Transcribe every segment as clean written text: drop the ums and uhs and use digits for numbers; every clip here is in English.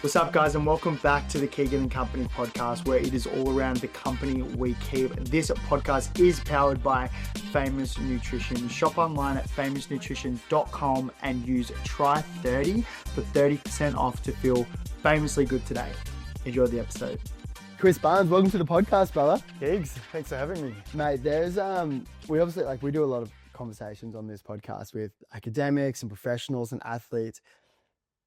What's up, guys, and welcome back to the Keegan and Company podcast, where it is all around the company we keep. This podcast is powered by Famous Nutrition. Shop online at famousnutrition.com and use TRY30 for 30% off to feel famously good today. Enjoy the episode. Chris Barnes, welcome to the podcast, brother. Gigs, thanks for having me. Mate, there's we obviously we do a lot of conversations on this podcast with academics and professionals and athletes.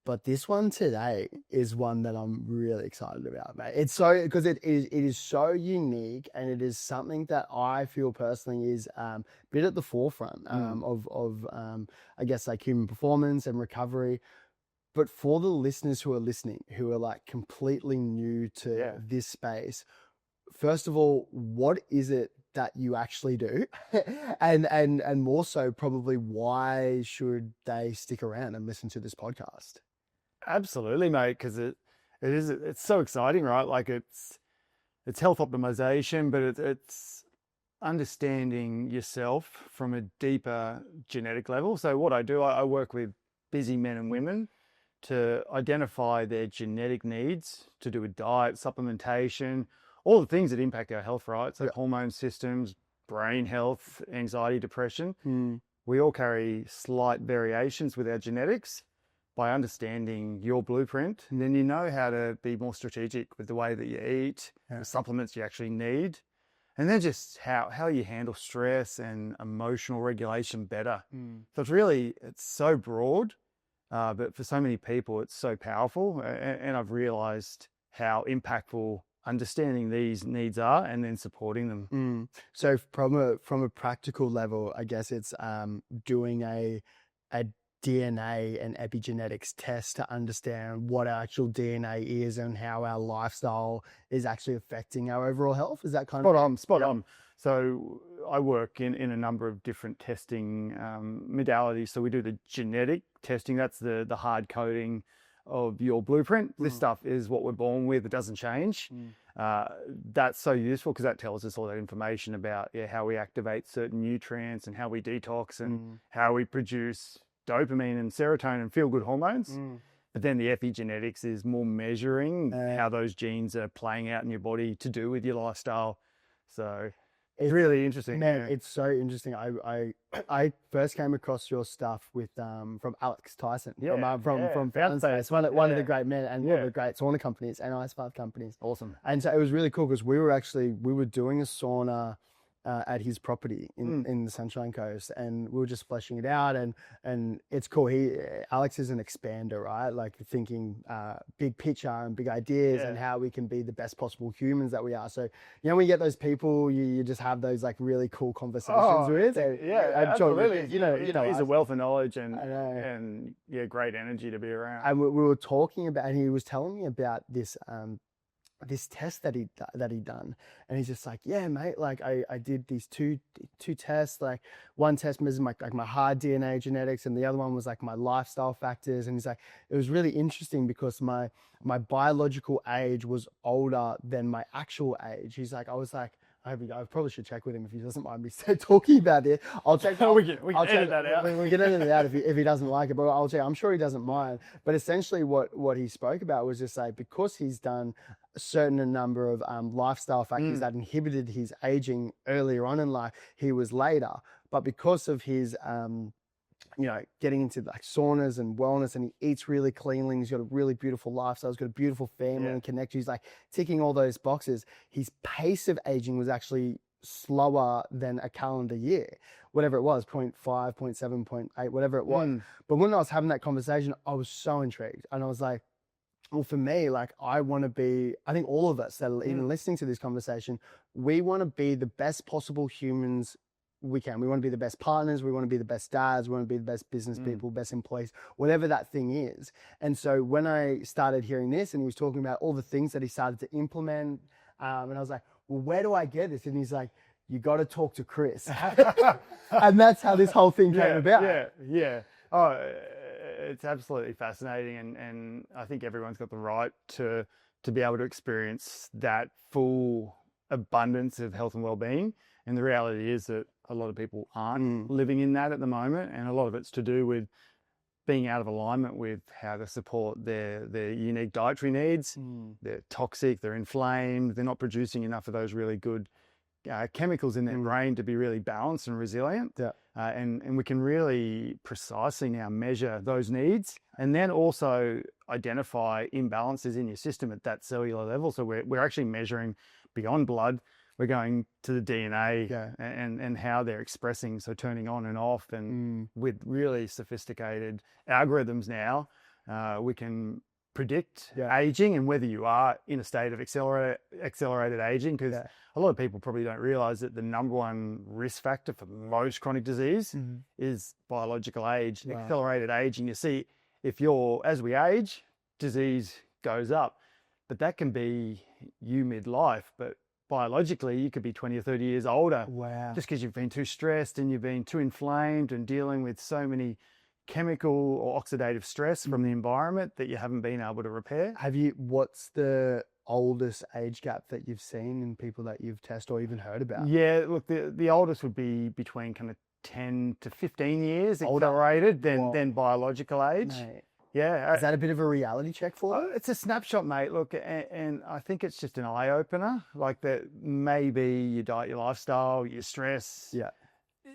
But this one today is one that I'm really excited about, mate. It's so, because it is so unique, and it is something that I feel personally is a bit at the forefront of I guess, like, human performance and recovery. But for the listeners who are listening, who are like completely new to this space, first of all, what is it that you actually do? and more so, probably, why should they stick around and listen to this podcast? Absolutely, mate, because it's so exciting, right? Like, it's health optimization, but it's understanding yourself from a deeper genetic level. So what I do, I work with busy men and women to identify their genetic needs to do with diet, supplementation, all the things that impact our health, right? So hormone systems, brain health, anxiety, depression. We all carry slight variations with our genetics. By understanding your blueprint, and then you know how to be more strategic with the way that you eat, the supplements you actually need, and then just how you handle stress and emotional regulation better. So it's so broad, but for so many people, it's so powerful. And I've realized how impactful understanding these needs are and then supporting them. So from a practical level, I guess it's doing a DNA and epigenetics test to understand what our actual DNA is and how our lifestyle is actually affecting our overall health. Is that kind of spot on? So I work in a number of different testing modalities. So we do the genetic testing. That's the hard coding of your blueprint. This stuff is what we're born with. It doesn't change. That's so useful because that tells us all that information about how we activate certain nutrients and how we detox and how we produce dopamine and serotonin and feel-good hormones. But then the epigenetics is more measuring how those genes are playing out in your body to do with your lifestyle. So it's really interesting. Man, it's so interesting. I first came across your stuff with from Alex Tyson from Balance. One of the great men and one of the great sauna companies and Ice5 companies. Awesome. And so it was really cool because we were doing a sauna at his property in the Sunshine Coast, and we were just fleshing it out, and it's cool. Alex is an expander, right? Like, thinking big picture and big ideas and how we can be the best possible humans that we are. So, when you get those people, you just have those like really cool conversations with. Absolutely. You know, he's a wealth of knowledge and great energy to be around. And we were talking about, and he was telling me about this test that he'd done, and he's just like, yeah, mate, like I did these two tests. Like, one test measures my hard DNA genetics, and the other one was like my lifestyle factors. And he's like, it was really interesting because my biological age was older than my actual age. He's like, I was like, I probably should check with him if he doesn't mind me talking about it. I'll check. We can edit that out. We can edit it out if he doesn't like it, but I'll check. I'm sure he doesn't mind. But essentially, what he spoke about was just like, because he's done a certain number of lifestyle factors that inhibited his aging earlier on in life, he was later. But because of his getting into like saunas and wellness, and he eats really cleanly, he's got a really beautiful lifestyle, he's got a beautiful family and connection. He's like ticking all those boxes. His pace of aging was actually slower than a calendar year, whatever it was, 0.5, 0.7, 0.8, whatever it was. But when I was having that conversation, I was so intrigued, and I was like, well, for me, like, I want to be, I think all of us that are even listening to this conversation, we want to be the best possible humans we can. We want to be the best partners. We want to be the best dads. We want to be the best business people, best employees, whatever that thing is. And so when I started hearing this, and he was talking about all the things that he started to implement, and I was like, well, where do I get this? And he's like, you got to talk to Chris. And that's how this whole thing came about. Oh, it's absolutely fascinating. And I think everyone's got the right to be able to experience that full abundance of health and well-being. And the reality is that a lot of people aren't living in that at the moment. And a lot of it's to do with being out of alignment with how to support their unique dietary needs. They're toxic, they're inflamed, they're not producing enough of those really good chemicals in their brain to be really balanced and resilient. And we can really precisely now measure those needs, and then also identify imbalances in your system at that cellular level. So we're actually measuring beyond blood. We're going to the DNA and how they're expressing, so turning on and off, and with really sophisticated algorithms now, we can predict aging and whether you are in a state of accelerated aging, because a lot of people probably don't realize that the number one risk factor for most chronic disease is biological age. Accelerated aging, you see, as we age, disease goes up, but that can be you midlife, but biologically you could be 20 or 30 years older. Just because you've been too stressed and you've been too inflamed and dealing with so many chemical or oxidative stress from the environment that you haven't been able to repair. What's the oldest age gap that you've seen in people that you've tested or even heard about? Yeah, look, the oldest would be between kind of 10 to 15 years accelerated than biological age. Mate. Yeah. Is that a bit of a reality check for you? It's a snapshot, mate. Look, and I think it's just an eye opener. Like that maybe your diet, your lifestyle, your stress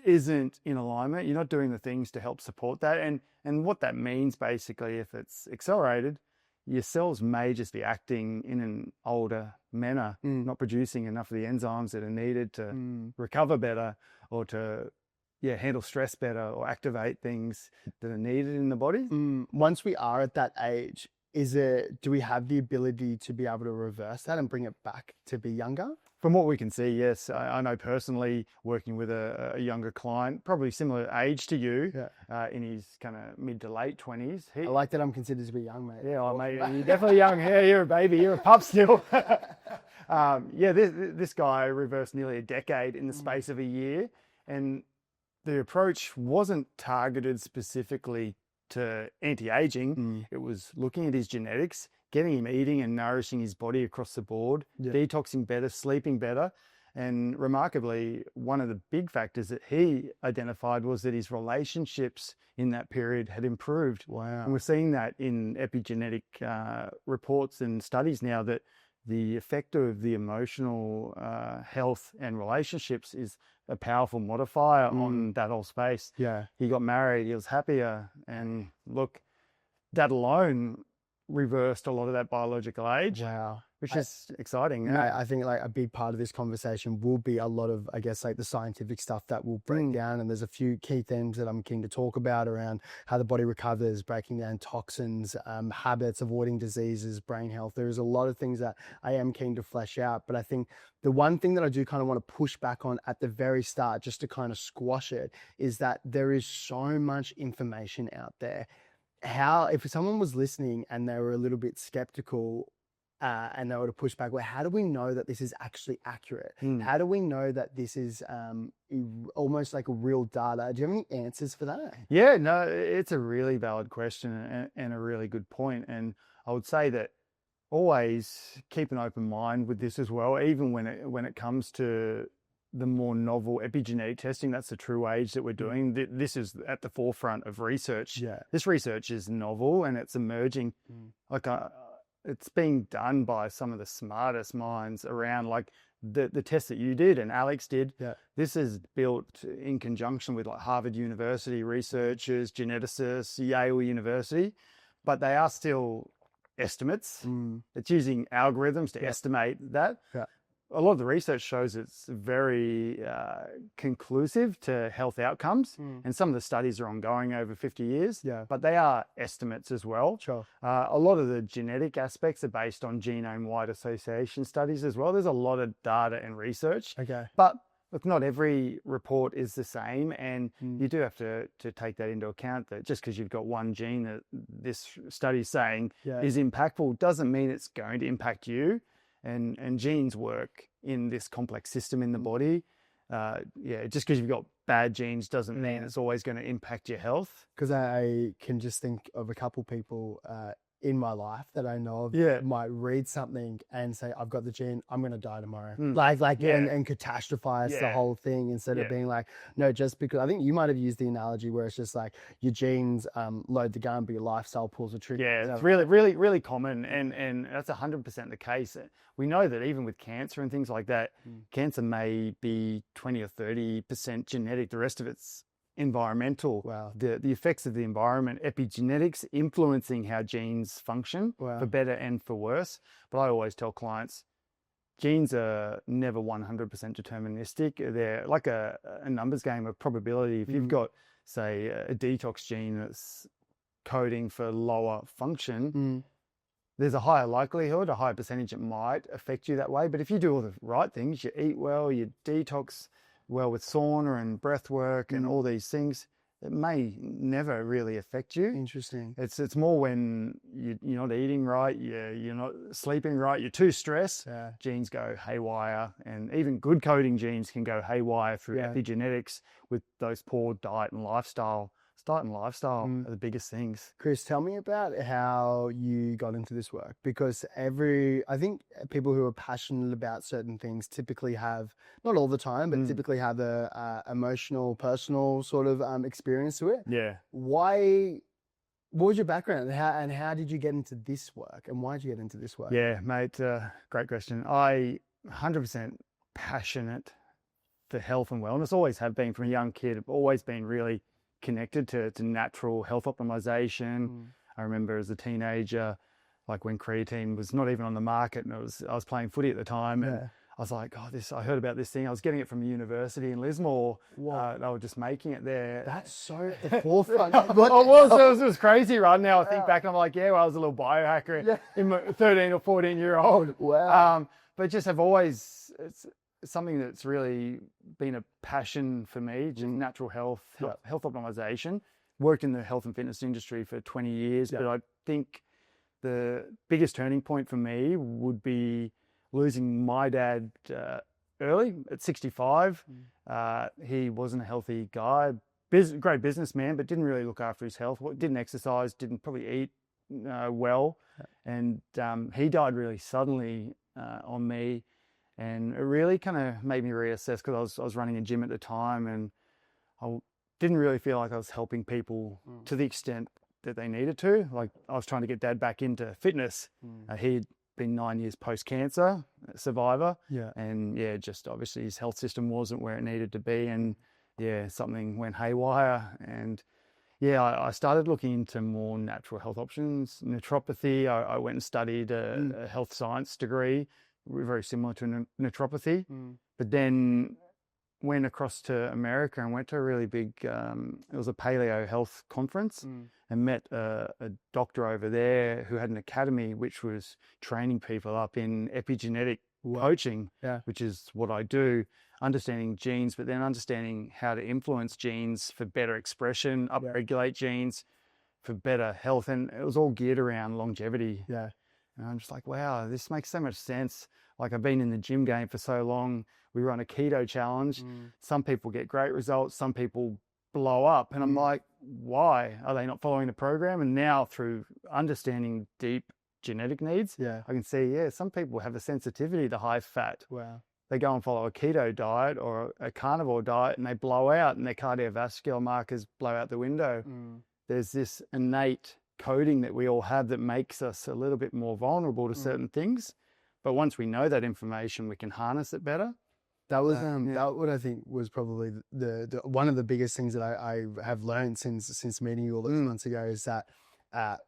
isn't in alignment. You're not doing the things to help support that. And what that means basically, if it's accelerated, your cells may just be acting in an older manner, not producing enough of the enzymes that are needed to recover better or to handle stress better or activate things that are needed in the body. Once we are at that age, do we have the ability to be able to reverse that and bring it back to be younger? From what we can see, yes. I know personally, working with a younger client, probably similar age to you, in his kind of mid to late 20s. I like that I'm considered to be young, mate. Yeah, mate, you're definitely young. Yeah, you're a baby. You're a pup still. This guy reversed nearly a decade in the space of a year. And the approach wasn't targeted specifically to anti-aging. It was looking at his genetics, getting him eating and nourishing his body across the board, detoxing better, sleeping better. And remarkably, one of the big factors that he identified was that his relationships in that period had improved. Wow. And we're seeing that in epigenetic reports and studies now, that the effect of the emotional health and relationships is a powerful modifier on that whole space. He got married, he was happier, and look, that alone reversed a lot of that biological age. Wow. Which is exciting. Mate, I think like a big part of this conversation will be a lot of, I guess, like the scientific stuff that will break down. And there's a few key themes that I'm keen to talk about around how the body recovers, breaking down toxins, habits, avoiding diseases, brain health. There's a lot of things that I am keen to flesh out. But I think the one thing that I do kind of want to push back on at the very start, just to kind of squash it, is that there is so much information out there. If someone was listening and they were a little bit skeptical, and they were to push back, well, how do we know that this is actually accurate? How do we know that this is almost like real data? Do you have any answers for that? Yeah, no, it's a really valid question and a really good point. And I would say that always keep an open mind with this as well, even when it comes to the more novel epigenetic testing. That's the true age that we're doing. This is at the forefront of research. This research is novel and it's emerging. It's being done by some of the smartest minds around, like the test that you did and Alex did. This is built in conjunction with like Harvard University researchers, geneticists, Yale University, but they are still estimates. It's using algorithms to estimate that. A lot of the research shows it's very conclusive to health outcomes, and some of the studies are ongoing over 50 years, but they are estimates as well. A lot of the genetic aspects are based on genome-wide association studies as well. There's a lot of data and research, but look, not every report is the same, and you do have to take that into account, that just because you've got one gene that this study is saying is impactful doesn't mean it's going to impact you. And genes work in this complex system in the body. Just because you've got bad genes doesn't mean it's always going to impact your health. Because I can just think of a couple people in my life that I know of Yeah. might read something and say, I've got the gene, I'm going to die tomorrow. Yeah. And catastrophize the Yeah. whole thing instead of Yeah. being like, no, just because I think you might have used the analogy where it's just like your genes load the gun, but your lifestyle pulls the trigger. Yeah, it's really common, and that's 100% the case. We know that even with cancer and things like that, cancer may be 20 or 30% genetic. The rest of it's environmental. Wow. The effects of the environment, epigenetics influencing how genes function for better and for worse. But I always tell clients, genes are never 100% deterministic. They're like a numbers game of probability. If you've got, say, a detox gene that's coding for lower function, there's a higher likelihood, a higher percentage it might affect you that way. But if you do all the right things, you eat well, you detox well with sauna and breath work and all these things, it may never really affect you. Interesting. It's more when you're not eating right, you're not sleeping right, you're too stressed, genes go haywire, and even good coding genes can go haywire through epigenetics with those poor diet and lifestyle. Diet and lifestyle are the biggest things. Chris, tell me about how you got into this work, because I think people who are passionate about certain things typically have, not all the time, but typically have a emotional, personal sort of experience to it. Yeah. What was your background and how did you get into this work, and why did you get into this work? Yeah, mate, great question. I 100% passionate for health and wellness, always have been from a young kid. I've always been really connected to natural health optimization. I remember as a teenager, like when creatine was not even on the market, and I was playing footy at the time, and I was like, I heard about this thing. I was getting it from a university in Lismore. They were just making it there. That's so at the forefront. It was crazy, right? Now I think back and I'm like, I was a little biohacker in my 13 or 14-year-old. Wow. But just have always, it's something that's really been a passion for me, just natural health optimization. Worked in the health and fitness industry for 20 years, but I think the biggest turning point for me would be losing my dad early at 65. He wasn't a healthy guy, great businessman, but didn't really look after his health, didn't exercise, didn't probably eat well. And he died really suddenly on me. And it really kind of made me reassess, because I was running a gym at the time, and I didn't really feel like I was helping people to the extent that they needed to. Like, I was trying to get Dad back into fitness. He'd been 9 years post-cancer survivor. And just obviously his health system wasn't where it needed to be. And something went haywire. And I started looking into more natural health options. Naturopathy, I went and studied a health science degree, very similar to naturopathy, but then went across to America and went to a really big, it was a paleo health conference, and met a doctor over there who had an academy which was training people up in epigenetic coaching, which is what I do, understanding genes, but then understanding how to influence genes for better expression, upregulate genes for better health. And it was all geared around longevity. And I'm just like, wow, this makes so much sense. Like, I've been in the gym game for so long. We run a keto challenge. Some people get great results. Some people blow up. And I'm like, why? Are they not following the program? And now through understanding deep genetic needs, I can see, some people have a sensitivity to high fat. They go and follow a keto diet or a carnivore diet, and they blow out, and their cardiovascular markers blow out the window. There's this innate coding that we all have that makes us a little bit more vulnerable to certain things. But once we know that information, we can harness it better. That was that what I think was probably the one of the biggest things that I have learned since meeting you all those months ago, is that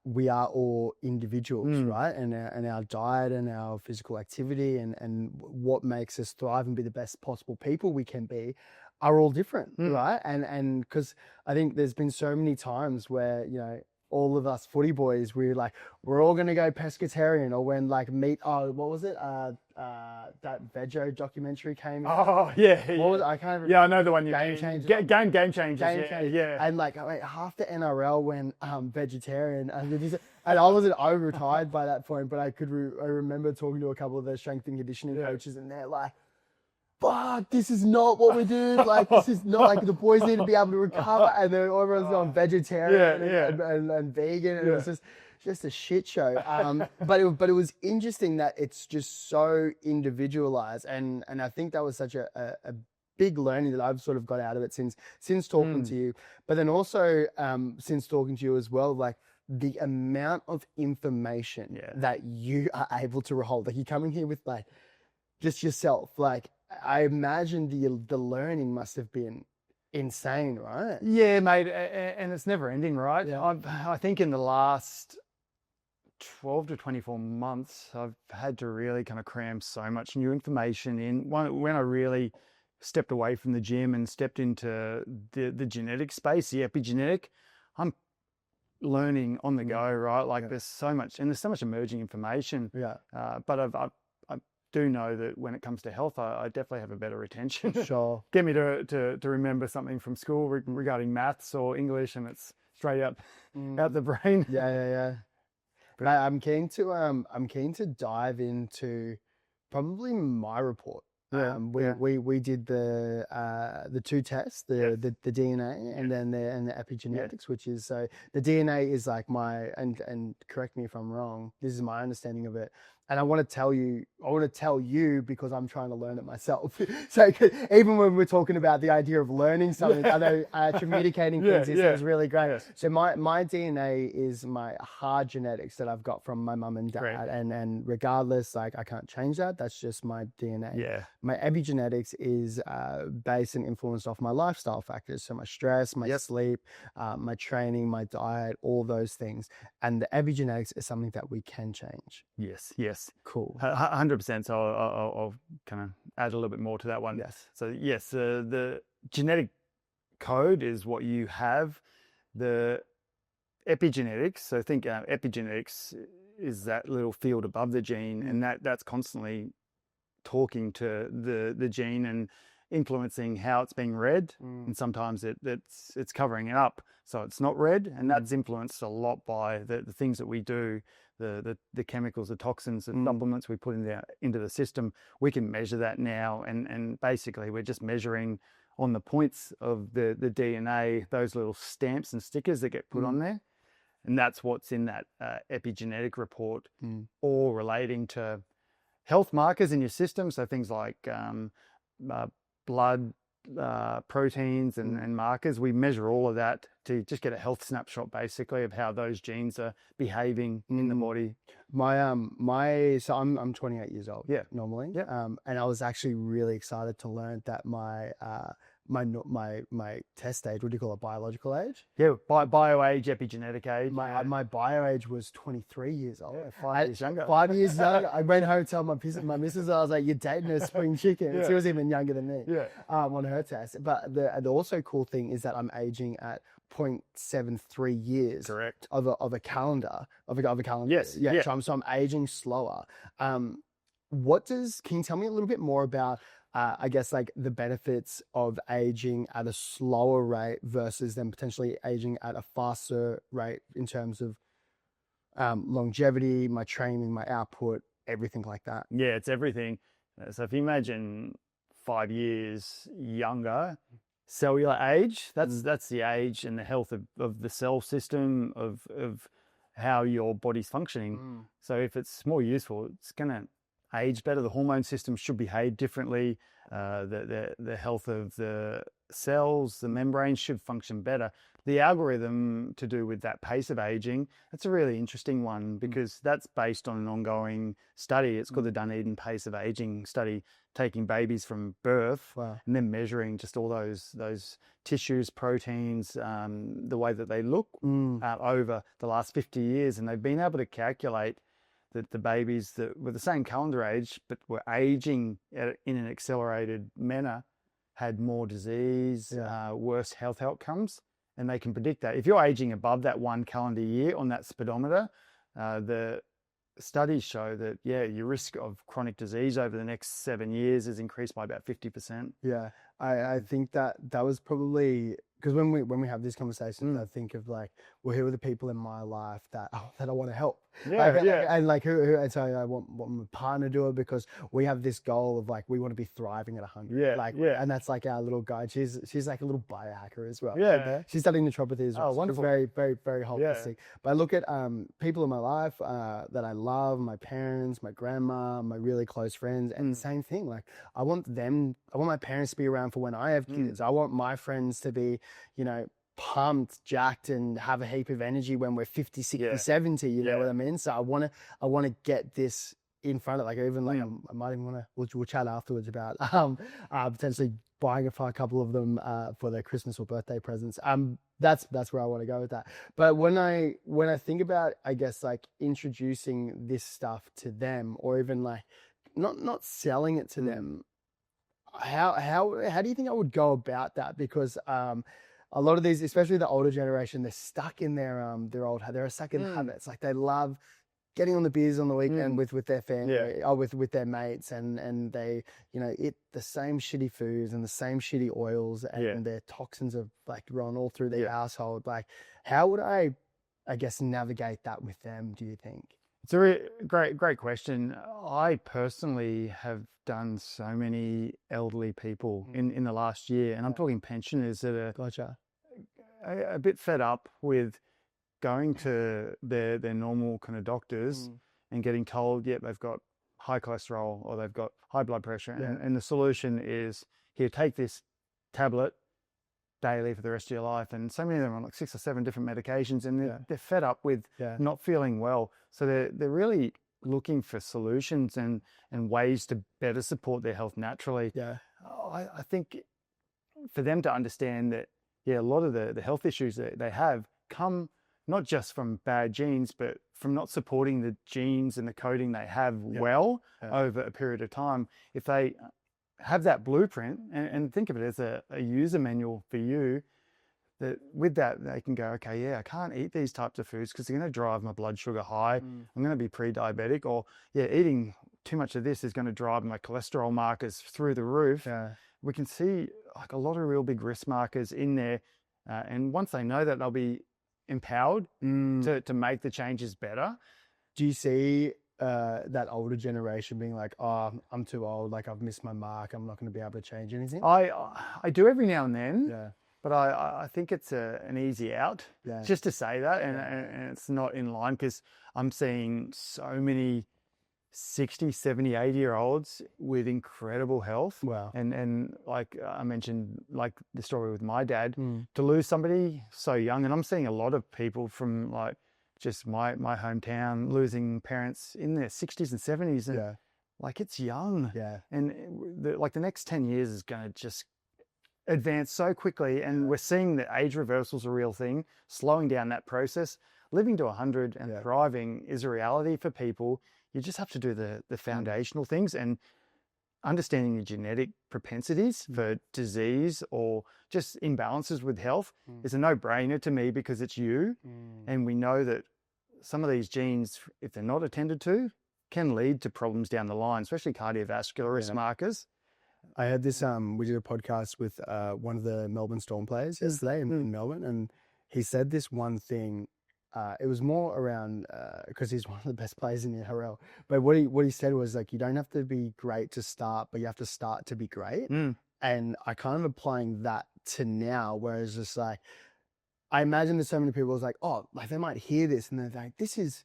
we are all individuals, right? And our diet and our physical activity and what makes us thrive and be the best possible people we can be are all different, right? And because I think there's been so many times where, all of us footy boys, we're all going to go pescatarian, or when what was it? That Veggie documentary came out. Oh, yeah. What was it? I can't remember. Yeah, I know the one you Game mean. Changers. Game Changers. Yeah. And half the NRL went vegetarian, and I wasn't over-retired by that point, but I remember talking to a couple of the strength and conditioning coaches, and they're like, fuck, this is not what we do. Like, this is not like the boys need to be able to recover. And then everyone's going vegetarian and vegan. And it was just a shit show. But it was interesting that it's just so individualized. And I think that was such a big learning that I've sort of got out of it since talking to you. But then also since talking to you as well, like, the amount of information that you are able to hold. Like, you're coming here with like just yourself. Like, I imagine the learning must have been insane, right? Yeah, mate, and it's never ending, right? Yeah. I think in the last 12 to 24 months, I've had to really kind of cram so much new information in. When I really stepped away from the gym and stepped into the genetic space, the epigenetic, I'm learning on the go, right? Like, there's so much emerging information. Yeah. But I do know that when it comes to health, I definitely have a better retention. Sure. Get me to remember something from school regarding maths or English, and it's straight out the brain. Yeah. But I'm keen to dive into probably my report. We did the two tests, the DNA and then the epigenetics, which is, so the DNA is like and correct me if I'm wrong, this is my understanding of it. And I want to tell you because I'm trying to learn it myself. So even when we're talking about the idea of learning something, I know communicating things is really great. Yes. So my DNA is my hard genetics that I've got from my mum and dad. Great. And regardless, like, I can't change that. That's just my DNA. Yeah. My epigenetics is based and influenced off my lifestyle factors. So my stress, my sleep, my training, my diet, all those things. And the epigenetics is something that we can change. Yes. Cool. 100%. So I'll kind of add a little bit more to that one. Yes. So yes, the genetic code is what you have. The epigenetics. So think epigenetics is that little field above the gene, and that's constantly talking to the gene and influencing how it's being read. And sometimes it's covering it up, so it's not read, and that's influenced a lot by the things that we do. The chemicals, the toxins, the supplements we put into the system. We can measure that now, and basically we're just measuring on the points of the DNA, those little stamps and stickers that get put on there, and that's what's in that epigenetic report, all relating to health markers in your system. So things like blood, proteins and markers. We measure all of that to just get a health snapshot, basically, of how those genes are behaving in the body. So I'm 28 years old. Yeah, normally. Yeah. And I was actually really excited to learn that my test age, what do you call it, biological age? Yeah, bio age, epigenetic age. My bio age was 23 years old. Yeah, 5 years younger. 5 years younger. I went home to tell my missus, I was like, you're dating a spring chicken. She was even younger than me on her test. But the also cool thing is that I'm aging at 0.73 years. Correct. Of a calendar. Yes. Yeah. So I'm aging slower. Can you tell me a little bit more about I guess, like, the benefits of aging at a slower rate versus then potentially aging at a faster rate in terms of longevity, my training, my output, everything like that? Yeah, it's everything. So if you imagine 5 years younger, cellular age, that's the age and the health of the cell system, of how your body's functioning. So if it's more useful, it's going to age better. The hormone system should behave differently. The health of the cells, the membrane should function better. The algorithm to do with that pace of aging, that's a really interesting one, because that's based on an ongoing study. It's called the Dunedin Pace of Aging study, taking babies from birth and then measuring just all those tissues, proteins, the way that they look over the last 50 years. And they've been able to calculate that the babies that were the same calendar age but were aging in an accelerated manner had more disease, worse health outcomes. And they can predict that. If you're aging above that 1 calendar year on that speedometer, the studies show that, your risk of chronic disease over the next 7 years is increased by about 50%. Yeah, I think that was probably because when we have these conversations, I think of like, well, who are the people in my life that I want to help? And like who and so I want my partner to do it, because we have this goal of like, we want to be thriving at 100. And that's like our little guide. She's like a little biohacker as well. She's studying naturopathy as well. Oh, wonderful. She's very, very, very holistic. But I look at people in my life that I love, my parents, my grandma, my really close friends, and the same thing. Like I want my parents to be around for when I have kids. I want my friends to be, you know, pumped, jacked, and have a heap of energy when we're 50, 60, 70, you know what I mean? So I want to get this in front of, like, even like, I might even want to, we'll chat afterwards about potentially buying a couple of them for their Christmas or birthday presents. That's where I want to go with that. But when I think about, I guess, like introducing this stuff to them, or even like not selling it to them, how do you think I would go about that? Because a lot of these, especially the older generation, they're stuck in they're stuck in habits. Like they love getting on the beers on the weekend with their family, or with their mates, and they, you know, eat the same shitty foods and the same shitty oils, and their toxins have like run all through their household. Like, how would I guess, navigate that with them, do you think? It's a great question. I personally have done so many elderly people in the last year, and I'm talking pensioners that are a bit fed up with going to their normal kind of doctors and getting told, they've got high cholesterol or they've got high blood pressure. And the solution is, here, take this tablet daily for the rest of your life. And so many of them are on like 6 or 7 different medications, and they're fed up with not feeling well. So they're really looking for solutions and ways to better support their health naturally. I think for them to understand that, a lot of the health issues that they have come not just from bad genes, but from not supporting the genes and the coding they have over a period of time. If they have that blueprint and think of it as a user manual for you, that with that they can go, okay, I can't eat these types of foods because they're going to drive my blood sugar high. I'm going to be pre-diabetic, or eating too much of this is going to drive my cholesterol markers through the roof. We can see like a lot of real big risk markers in there, and once they know that, they'll be empowered to make the changes better. Do you see that older generation being like, oh, I'm too old, like I've missed my mark, I'm not going to be able to change anything? I do every now and then, but I think it's an easy out just to say that, and it's not in line, because I'm seeing so many 60, 70, 80-year-olds with incredible health. Wow. And like I mentioned, like the story with my dad, to lose somebody so young, and I'm seeing a lot of people from like just my hometown losing parents in their 60s and 70s. And like, it's young. And the next 10 years is going to just advance so quickly. And we're seeing that age reversal is a real thing, slowing down that process. Living to 100 and thriving is a reality for people. You just have to do the foundational things, and understanding your genetic propensities for disease or just imbalances with health is a no-brainer to me, because it's you. And we know that some of these genes, if they're not attended to, can lead to problems down the line, especially cardiovascular risk markers. I had this, we did a podcast with one of the Melbourne Storm players yesterday in Melbourne, and he said this one thing. It was more around, because he's one of the best players in the NRL. But what he said was like, you don't have to be great to start, but you have to start to be great. And I kind of applying that to now, whereas just like, I imagine there's so many people who's like, oh, like they might hear this and they're like, this is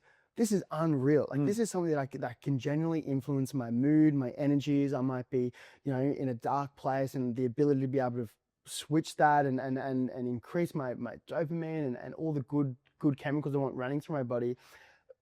unreal. Like this is something that can genuinely influence my mood, my energies. I might be, you know, in a dark place, and the ability to be able to switch that and increase my dopamine and all the good chemicals I want running through my body.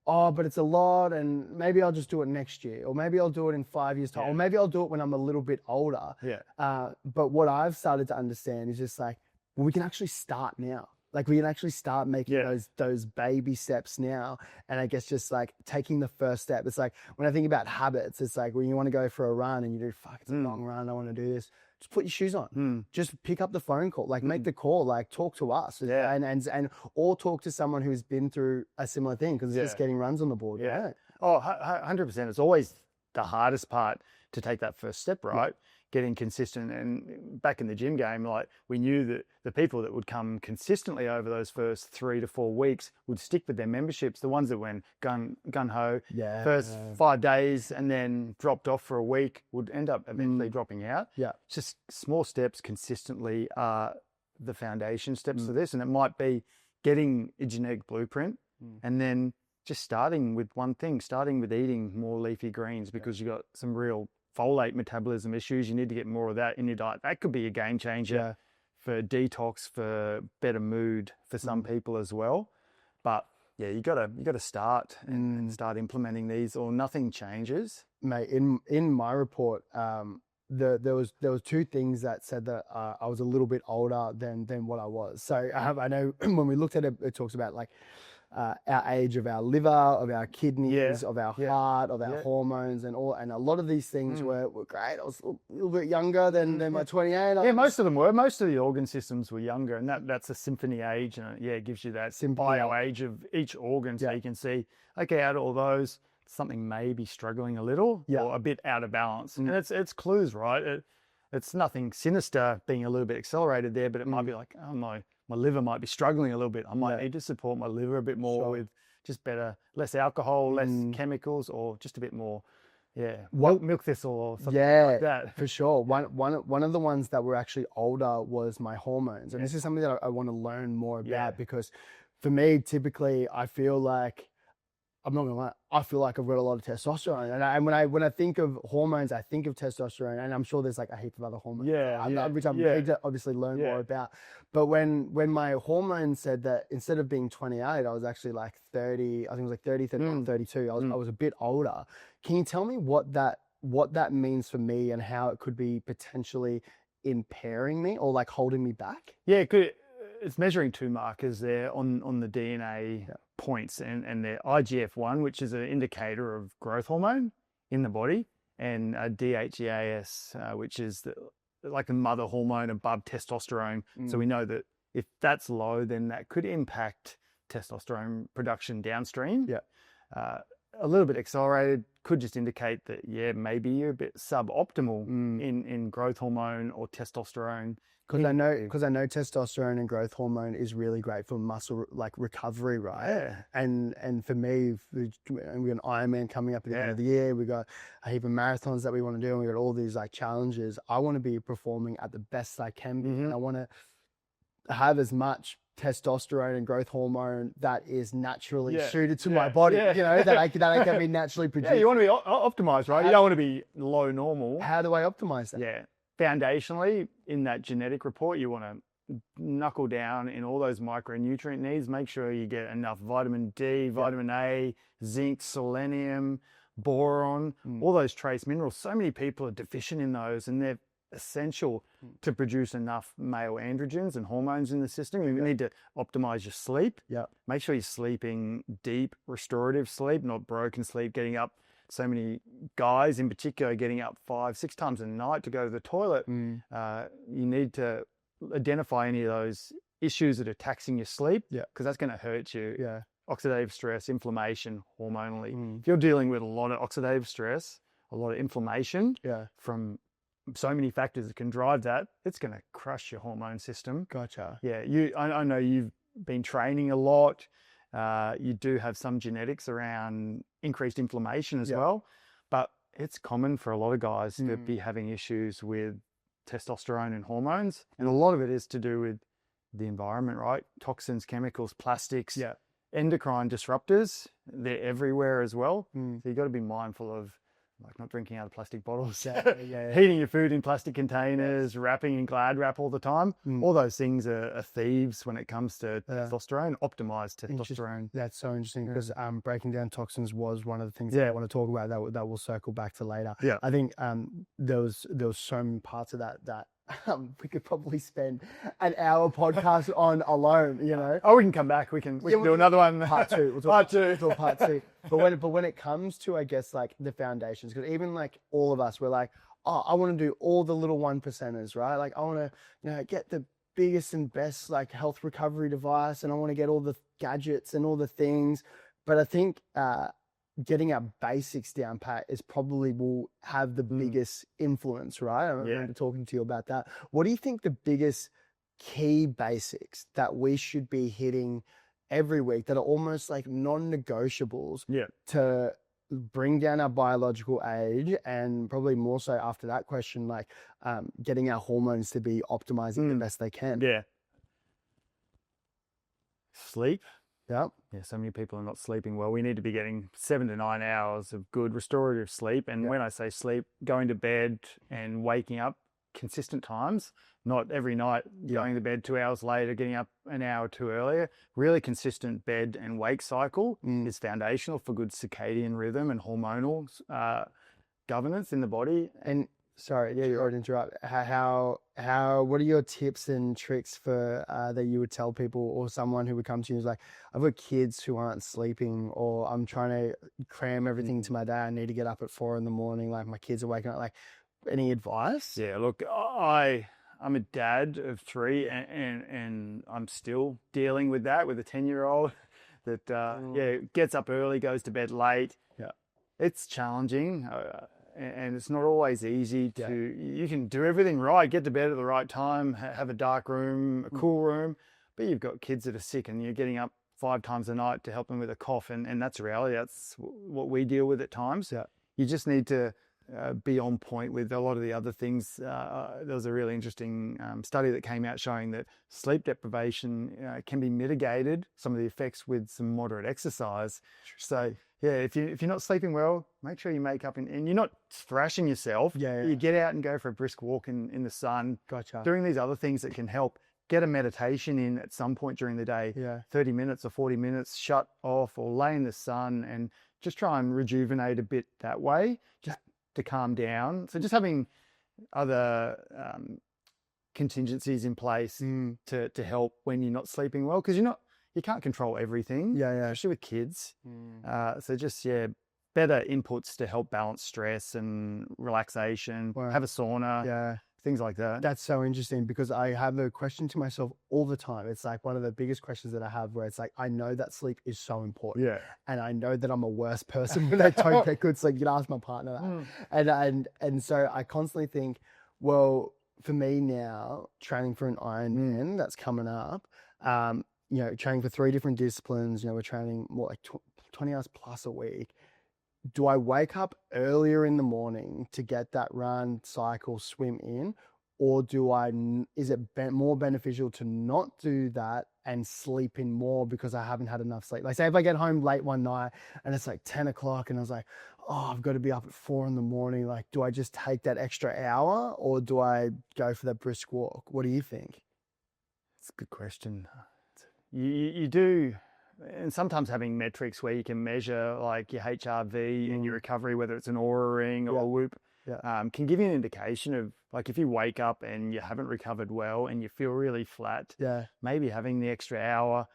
Oh, but it's a lot, and maybe I'll just do it next year, or maybe I'll do it in 5 years' time, or maybe I'll do it when I'm a little bit older. But what I've started to understand is just like, well, we can actually start now. Like we can actually start making those baby steps now. And I guess just like taking the first step. It's like when I think about habits, it's like when you want to go for a run and you do, it's a long run, I want to do this. Just put your shoes on. Just pick up the phone call. Like make the call. Like talk to us. And or talk to someone who's been through a similar thing, because it's just getting runs on the board. Right? Oh, 100%. It's always the hardest part to take that first step, right? getting consistent. And back in the gym game, like we knew that the people that would come consistently over those first 3 to 4 weeks would stick with their memberships. The ones that went gun ho first 5 days and then dropped off for a week would end up eventually dropping out. Yeah. Just small steps consistently are the foundation steps for this. And it might be getting a genetic blueprint and then just starting with one thing, starting with eating more leafy greens because you've got some real folate metabolism issues. You need to get more of that in your diet. That could be a game changer for detox, for better mood for some people as well. But yeah, you gotta start and start implementing these, or nothing changes. Mate, in my report, there was 2 things that said that I was a little bit older than what I was. So I know when we looked at it, it talks about like our age of our liver, of our kidneys, of our heart, of our hormones, and a lot of these things were great. I was a little bit younger than my 28. Yeah, most of them were. Most of the organ systems were younger, and that's a symphony age, and it gives you that bio age of each organ, so you can see, okay, out of all those, something may be struggling a little or a bit out of balance, and it's clues, right? It's nothing sinister being a little bit accelerated there, but it might be like, oh my liver might be struggling a little bit. I might need to support my liver a bit more with just less alcohol, less chemicals, or just a bit more, milk thistle or something like that. For sure. One of the ones that were actually older was my hormones. And this is something that I want to learn more about because for me, typically, I feel like, I'm not gonna lie, I feel like I've got a lot of testosterone. And when I think of hormones, I think of testosterone, and I'm sure there's like a heap of other hormones. Which I'm need to obviously learn more about. But when my hormones said that instead of being 28, I was actually like 30, I think it was like 30, 32. I was a bit older. Can you tell me what that means for me and how it could be potentially impairing me or like holding me back? Yeah, it could. It's measuring 2 markers there on the DNA points, and they're IGF-1, which is an indicator of growth hormone in the body, and DHEAS, which is like the mother hormone above testosterone. So we know that if that's low, then that could impact testosterone production downstream. A little bit accelerated could just indicate that, maybe you're a bit suboptimal in growth hormone or testosterone. Because I know testosterone and growth hormone is really great for muscle like recovery, right? Yeah. And for me, we've got an Ironman coming up at the end of the year. We've got a heap of marathons that we want to do, and we've got all these like challenges. I want to be performing at the best I can be. And I want to have as much testosterone and growth hormone that is naturally suited to my body, that I can be naturally produced. Yeah, you want to be optimized, right? You don't want to be low normal. How do I optimize that? Yeah. Foundationally, in that genetic report, you want to knuckle down in all those micronutrient needs. Make sure you get enough vitamin D, vitamin A, zinc, selenium, boron, all those trace minerals. So many people are deficient in those, and they're essential to produce enough male androgens and hormones in the system. You need to optimize your sleep. Make sure you're sleeping deep, restorative sleep, not broken sleep, getting up. So many guys in particular getting up 5-6 times a night to go to the toilet. You need to identify any of those issues that are taxing your sleep, because that's going to hurt you. Oxidative stress, inflammation, hormonally. If you're dealing with a lot of oxidative stress, a lot of inflammation from so many factors that can drive that, it's going to crush your hormone system. Gotcha. Yeah, I know you've been training a lot. You do have some genetics around increased inflammation as well, but it's common for a lot of guys to be having issues with testosterone and hormones. And a lot of it is to do with the environment, right? Toxins, chemicals, plastics, endocrine disruptors, they're everywhere as well. So you've got to be mindful of like not drinking out of plastic bottles, heating your food in plastic containers, wrapping in Glad wrap all the time. All those things are thieves when it comes to testosterone, optimized testosterone. That's so interesting because breaking down toxins was one of the things that I want to talk about that we'll circle back to later. I think there was so many parts of that we could probably spend an hour podcast on alone, Oh, we can come back. We can do another one. Part 2. We'll talk part 2. But when it comes to, I guess, like the foundations, because even like all of us, we're like, oh, I want to do all the little 1%ers, right? Like I want to, get the biggest and best like health recovery device, and I want to get all the gadgets and all the things. But I think getting our basics down pat is probably will have the biggest influence, right? I remember talking to you about that. What do you think the biggest key basics that we should be hitting every week that are almost like non-negotiables to bring down our biological age, and probably more so after that question, like getting our hormones to be optimizing the best they can? Sleep. Yeah. So many people are not sleeping well. We need to be getting 7 to 9 hours of good restorative sleep. And when I say sleep, going to bed and waking up consistent times, not every night going to bed 2 hours later, getting up an hour too earlier. Really consistent bed and wake cycle is foundational for good circadian rhythm and hormonal governance in the body. And sorry, you already interrupt. What are your tips and tricks for that you would tell people, or someone who would come to you and is like, I've got kids who aren't sleeping, or I'm trying to cram everything into my day. I need to get up at 4 a.m. Like my kids are waking up. Like, any advice? Yeah, look, I'm a dad of 3, and I'm still dealing with that with a 10-year-old that gets up early, goes to bed late. Yeah, it's challenging. And it's not always easy to, you can do everything right, get to bed at the right time, have a dark room, a cool room, but you've got kids that are sick and you're getting up 5 times a night to help them with a cough. And that's a reality. That's what we deal with at times. Yeah. You just need to be on point with a lot of the other things. There was a really interesting study that came out showing that sleep deprivation can be mitigated, some of the effects, with some moderate exercise. So if you're not sleeping well, make sure you make up and you're not thrashing yourself. You get out and go for a brisk walk in the sun. Gotcha. Doing these other things that can help. Get a meditation in at some point during the day. 30 minutes or 40 minutes, shut off or lay in the sun and just try and rejuvenate a bit that way, just to calm down. So just having other contingencies in place to help when you're not sleeping well, because you can't control everything, especially with kids. So just, better inputs to help balance stress and relaxation, have a sauna, things like that. That's so interesting, because I have a question to myself all the time. It's like one of the biggest questions that I have, where it's like, I know that sleep is so important. And I know that I'm a worse person when I don't get good sleep. You can ask my partner that. And so I constantly think, well, for me now, training for an Ironman that's coming up, training for 3 different disciplines, we're training more like 20 hours plus a week. Do I wake up earlier in the morning to get that run, cycle, swim in, or is it more beneficial to not do that and sleep in more because I haven't had enough sleep? Like, say if I get home late one night and it's like 10 o'clock and I was like, oh, I've got to be up at 4 a.m. Like, do I just take that extra hour, or do I go for that brisk walk? What do you think? It's a good question. You do, and sometimes having metrics where you can measure like your HRV and your recovery, whether it's an Oura ring or a Whoop, can give you an indication of, like, if you wake up and you haven't recovered well and you feel really flat, maybe having the extra hour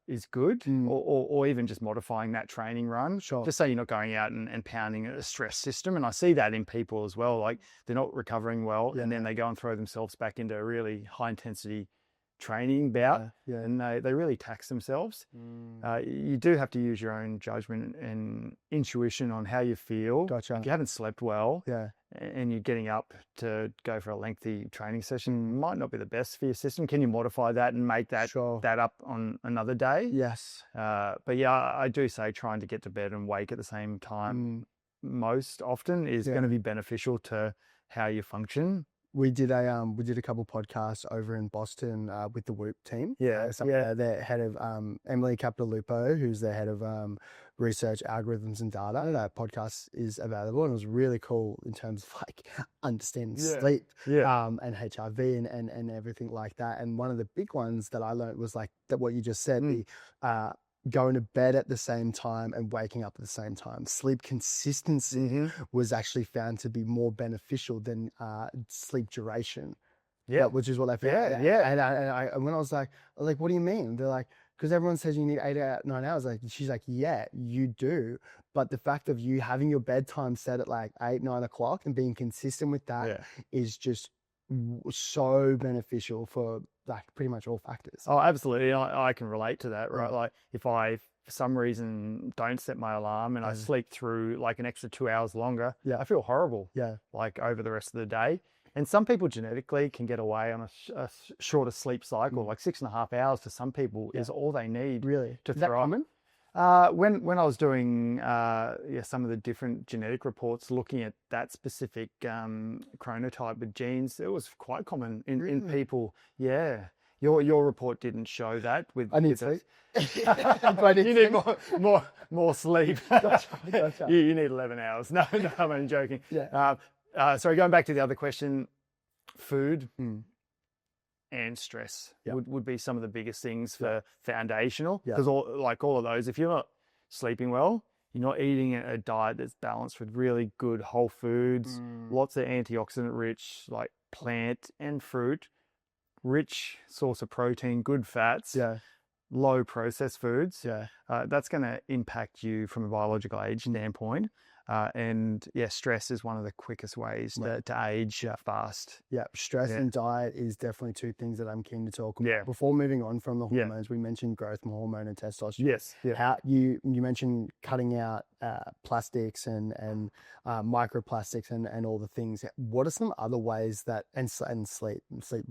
is good, or even just modifying that training run. Just so you're not going out and pounding a stress system. And I see that in people as well, like they're not recovering well and then they go and throw themselves back into a really high intensity training bout and they really tax themselves. You do have to use your own judgment and intuition on how you feel. Gotcha. If you haven't slept well and you're getting up to go for a lengthy training session, might not be the best for your system. Can you modify that and make that up on another day? Yes. But I do say trying to get to bed and wake at the same time most often is going to be beneficial to how you function. We did a couple podcasts over in Boston with the Whoop team. Their head of Emily Capitalupo, who's the head of research, algorithms, and data. That podcast is available, and it was really cool in terms of like understanding sleep and HRV and everything like that. And one of the big ones that I learned was like that what you just said, the going to bed at the same time and waking up at the same time. Sleep consistency was actually found to be more beneficial than sleep duration. Which is what they found. And when I was like, what do you mean? They're like, because everyone says you need 8 or 9 hours. Like, she's like, yeah, you do. But the fact of you having your bedtime set at like 8, 9 o'clock and being consistent with that is just so beneficial for like pretty much all factors. Oh, absolutely. I can relate to that, right? Like if I for some reason don't set my alarm and I sleep through like an extra 2 hours longer, Yeah. I feel horrible. Yeah. Like over the rest of the day. And some people genetically can get away on a shorter sleep cycle, like 6.5 hours for some people is all they need. Really? To Is that thrive. common? When I was doing some of the different genetic reports looking at that specific chronotype with genes, it was quite common in people. Yeah. Your report didn't show that. I need sleep. But you need more sleep. Gotcha. You need 11 hours. No, I'm only joking. Yeah. Sorry, going back to the other question, food and stress would be some of the biggest things for foundational. Because all of those, if you're not sleeping well, you're not eating a diet that's balanced with really good whole foods, lots of antioxidant rich, like plant and fruit, rich source of protein, good fats, low processed foods. That's going to impact you from a biological age standpoint. And stress is one of the quickest ways to age fast. Yeah, stress and diet is definitely two things that I'm keen to talk about. Before moving on from the hormones, we mentioned growth hormone and testosterone. Yes. Yeah. How you mentioned cutting out plastics and microplastics and all the things. What are some other ways that and sleep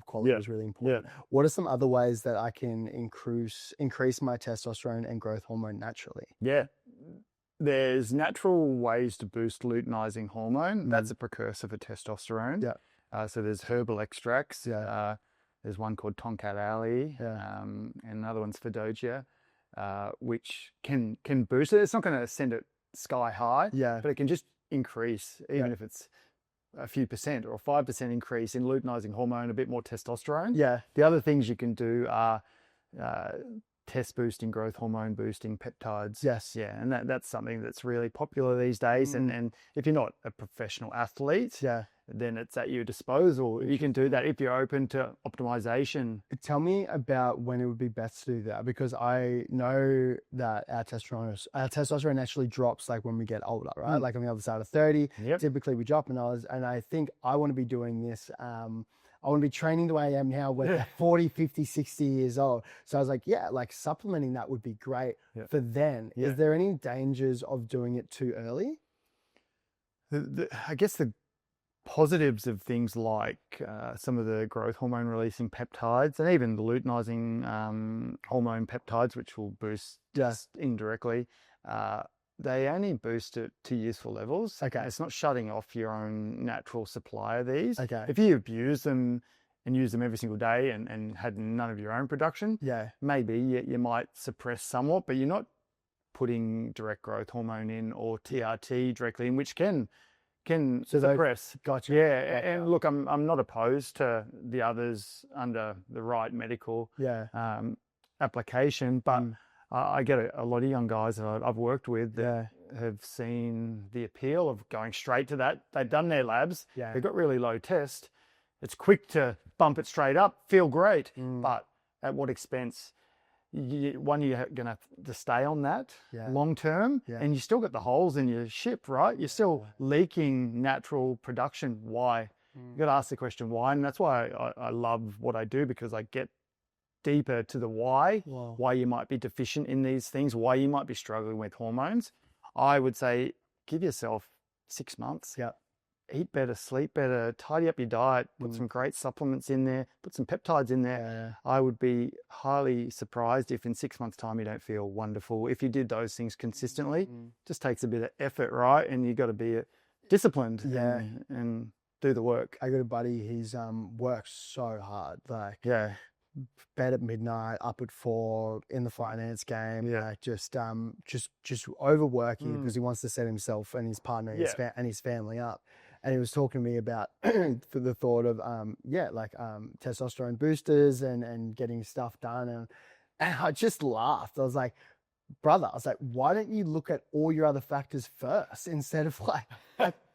quality is really important. What are some other ways that I can increase my testosterone and growth hormone naturally? Yeah. There's natural ways to boost luteinizing hormone. That's a precursor for testosterone. So there's herbal extracts. There's one called Tonkat Ali, and another one's Fedogia, which can boost it. It's not going to send it sky high, but it can just increase, even if it's a few percent or a 5% increase in luteinizing hormone, a bit more testosterone. The other things you can do are test boosting, growth hormone boosting, peptides. And that's something that's really popular these days. And if you're not a professional athlete, then it's at your disposal. You can do that if you're open to optimization. Tell me about when it would be best to do that, because I know that our testosterone actually drops like when we get older, right? Like on the other side of 30, typically we drop, and I think I want to be doing this. I want to be training the way I am now when 40, 50, 60 years old. So I was like, like supplementing that would be great for then. Is there any dangers of doing it too early? I guess the positives of things like some of the growth hormone releasing peptides and even the luteinizing hormone peptides, which will boost just indirectly, they only boost it to useful levels. It's not shutting off your own natural supply of these. If you abuse them and use them every single day and had none of your own production, maybe you might suppress somewhat, but you're not putting direct growth hormone in or TRT directly in, which can suppress. Gotcha. And look, I'm not opposed to the others under the right medical application, but I get a lot of young guys that I've worked with that have seen the appeal of going straight to that. They've done their labs. They've got really low test. It's quick to bump it straight up, feel great, but at what expense? You're going to have to stay on that long term, and you still got the holes in your ship, right? You're still leaking natural production. Why? You got to ask the question why, and that's why I love what I do, because I get deeper to the why you might be deficient in these things, why you might be struggling with hormones. I would say give yourself 6 months. Eat better, sleep better, tidy up your diet, put some great supplements in there, put some peptides in there. I would be highly surprised if in 6 months' time you don't feel wonderful. If you did those things consistently, just takes a bit of effort, right? And you got to be disciplined and do the work. I got a buddy, he's works so hard, like bed at midnight, up at 4 in the finance game, like just overworking because he wants to set himself and his partner and his family up. And he was talking to me about for the thought of testosterone boosters and getting stuff done, and I just laughed. I was like, brother, why don't you look at all your other factors first instead of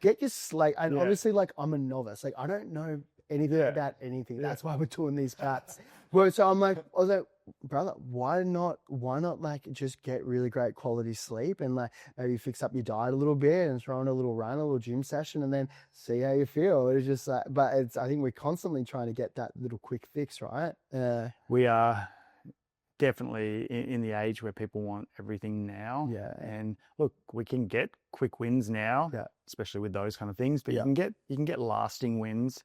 get your slate? And obviously, I'm a novice, I don't know anything about anything. That's why we're doing these chats. So I was like, brother, why not just get really great quality sleep and maybe fix up your diet a little bit and throw in a little run, a little gym session, and then see how you feel. It's just I think we're constantly trying to get that little quick fix, right? We are. definitely in the age where people want everything now. Yeah. And look, we can get quick wins now, Yeah. especially with those kind of things, but Yeah. you can get lasting wins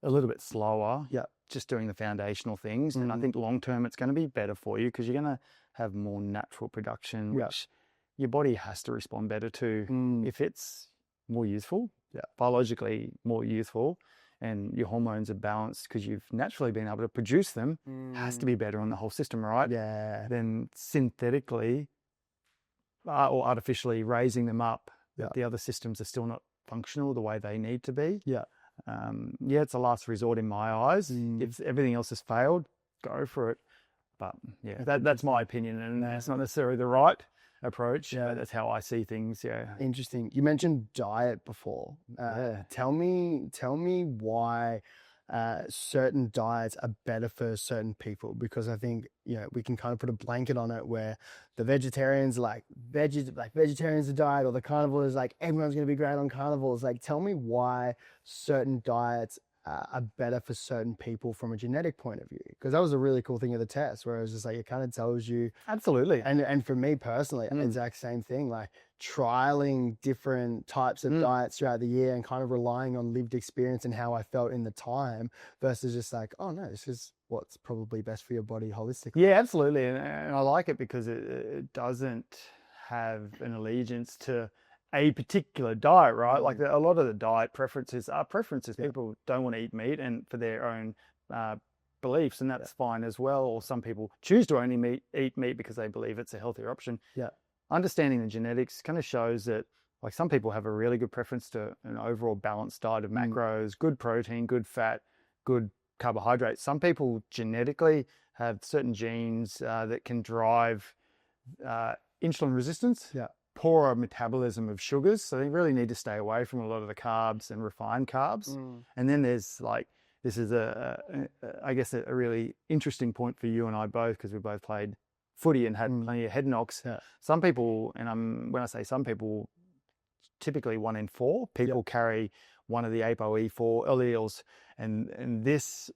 a little bit slower. Yeah. Just doing the foundational things. And I Mm. think long term it's going to be better for you because you're going to have more natural production, Yeah. which your body has to respond better to. Mm. If it's more youthful, Yeah. biologically more youthful, and your hormones are balanced because you've naturally been able to produce them, has to be better on the whole system, right? Yeah. Than synthetically or artificially raising them up. Yeah. The other systems are still not functional the way they need to be. Yeah. It's a last resort in my eyes. Mm. If everything else has failed, go for it. But yeah, that's my opinion, and it's not necessarily the right approach. Yeah. But that's how I see things. Yeah. Interesting. You mentioned diet before. Yeah. Tell me why certain diets are better for certain people, because I think, you know, we can kind of put a blanket on it where the vegetarians like vegetarians are diet, or the carnivores like everyone's going to be great on carnivores. Like, tell me why certain diets are better for certain people from a genetic point of view, because that was a really cool thing of the test where it was just like it kind of tells you. Absolutely. And for me personally, exact same thing, like trialing different types of diets throughout the year and kind of relying on lived experience and how I felt in the time versus just like, oh no, this is what's probably best for your body holistically. Yeah, absolutely. And I like it because it doesn't have an allegiance to a particular diet, right? Like a lot of the diet preferences are preferences. Yeah. People don't want to eat meat and for their own beliefs, and that's fine as well. Or some people choose to only eat meat because they believe it's a healthier option. Yeah. Understanding the genetics kind of shows that, like, some people have a really good preference to an overall balanced diet of macros, good protein, good fat, good carbohydrates. Some people genetically have certain genes that can drive insulin resistance, poorer metabolism of sugars. So they really need to stay away from a lot of the carbs and refined carbs. And then there's like, this is I guess a really interesting point for you and I both, because we both played footy and had plenty of head knocks. Yeah. Some people, and when I say some people, typically 1 in 4 people carry one of the ApoE4 alleles. And this,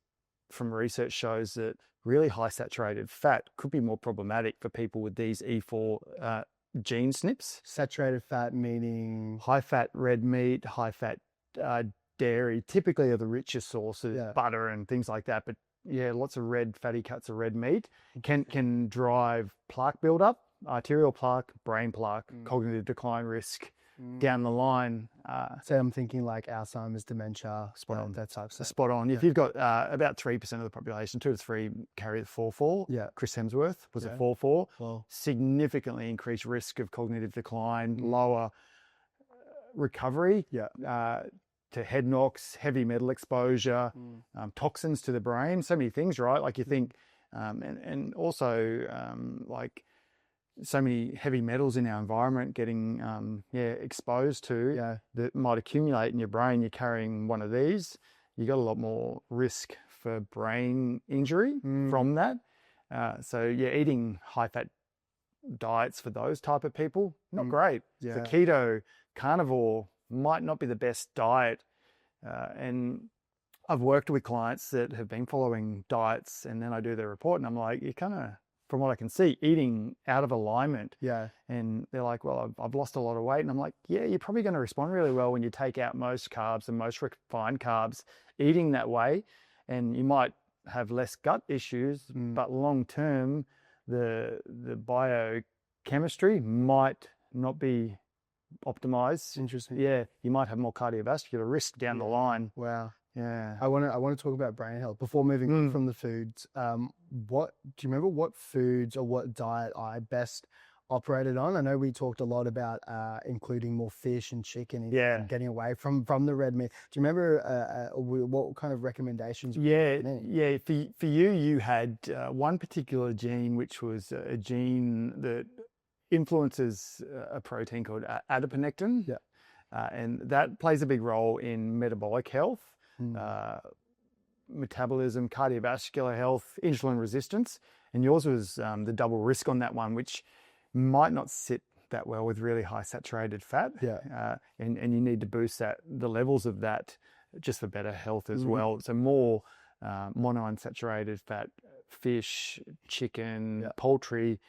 from research, shows that really high saturated fat could be more problematic for people with these E4 gene SNPs. Saturated fat meaning? High fat red meat, high fat dairy, typically are the richest sources, butter and things like that. But yeah, lots of red fatty cuts of red meat can drive plaque buildup, arterial plaque, brain plaque, cognitive decline risk down the line. So I'm thinking like Alzheimer's, dementia, that type of stuff. Spot on. If you've got about 3% of the population, 2 to 3 carry the 4-4. Yeah. Chris Hemsworth was a 4-4. Well, significantly increased risk of cognitive decline, lower recovery. To head knocks, heavy metal exposure, toxins to the brain, so many things, right? Like you think, and also like so many heavy metals in our environment getting exposed to that might accumulate in your brain. You're carrying one of these, you got a lot more risk for brain injury from that. So eating high fat diets for those type of people, not great. For keto, carnivore might not be the best diet. And I've worked with clients that have been following diets, and then I do their report and I'm like, you kind of, from what I can see, eating out of alignment. And they're like, well, I've lost a lot of weight. And I'm like, yeah, you're probably going to respond really well when you take out most carbs and most refined carbs, eating that way. And you might have less gut issues, but long term, the biochemistry might not be optimized. Interesting. Yeah, you might have more cardiovascular risk down the line. Wow. Yeah. I want to talk about brain health before moving from the foods. What do you remember? What foods or what diet I best operated on? I know we talked a lot about including more fish and chicken and getting away from the red meat. Do you remember what kind of recommendations? For you had one particular gene, which was a gene that influences a protein called adiponectin. And that plays a big role in metabolic health, metabolism, cardiovascular health, insulin resistance. And yours was the double risk on that one, which might not sit that well with really high saturated fat. And you need to boost the levels of that just for better health as well. So more monounsaturated fat fish, chicken, Yeah. poultry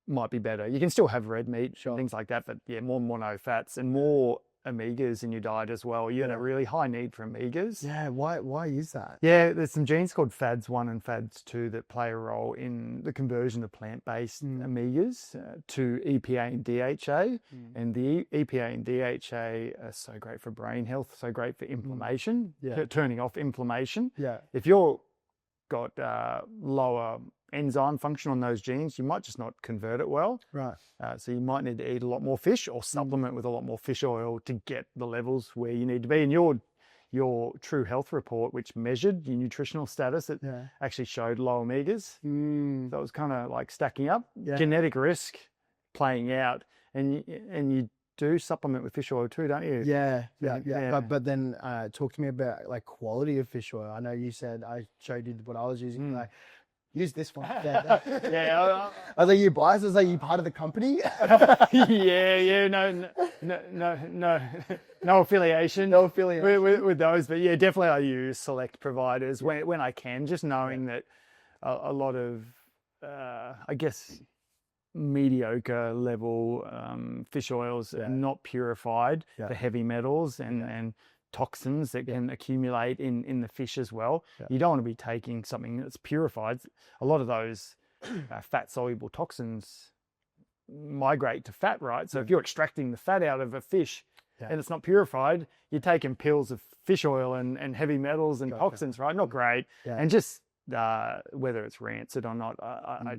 might be better. You can still have red meat, Sure. things like that, but yeah, more mono fats and more omegas in your diet as well. You're in a really high need for omegas. Yeah, why is that? Yeah, there's some genes called FADS1 and FADS2 that play a role in the conversion of plant-based omegas to EPA and DHA. And the EPA and DHA are so great for brain health, so great for inflammation, turning off inflammation. Yeah. If you're got lower enzyme function on those genes, you might just not convert it well. Right. So you might need to eat a lot more fish or supplement with a lot more fish oil to get the levels where you need to be. And your True Health report, which measured your nutritional status, it actually showed low omegas. So it was kind of like stacking up. Genetic risk playing out, and you do supplement with fish oil too, don't you? Yeah. But then talk to me about like quality of fish oil. I know you said I showed you what I was using. Like, use this one. I was like, you buy this? I was like, you part of the company? No affiliation. No affiliation with those, but yeah, definitely I use select providers when I can, just knowing that a lot of, I guess, mediocre level fish oils are not purified for heavy metals and toxins that can accumulate in the fish as well. You don't want to be taking something that's purified. A lot of those fat soluble toxins migrate to fat, right? So if you're extracting the fat out of a fish and it's not purified, you're taking pills of fish oil and heavy metals and toxins, right? Not great. And just whether it's rancid or not, I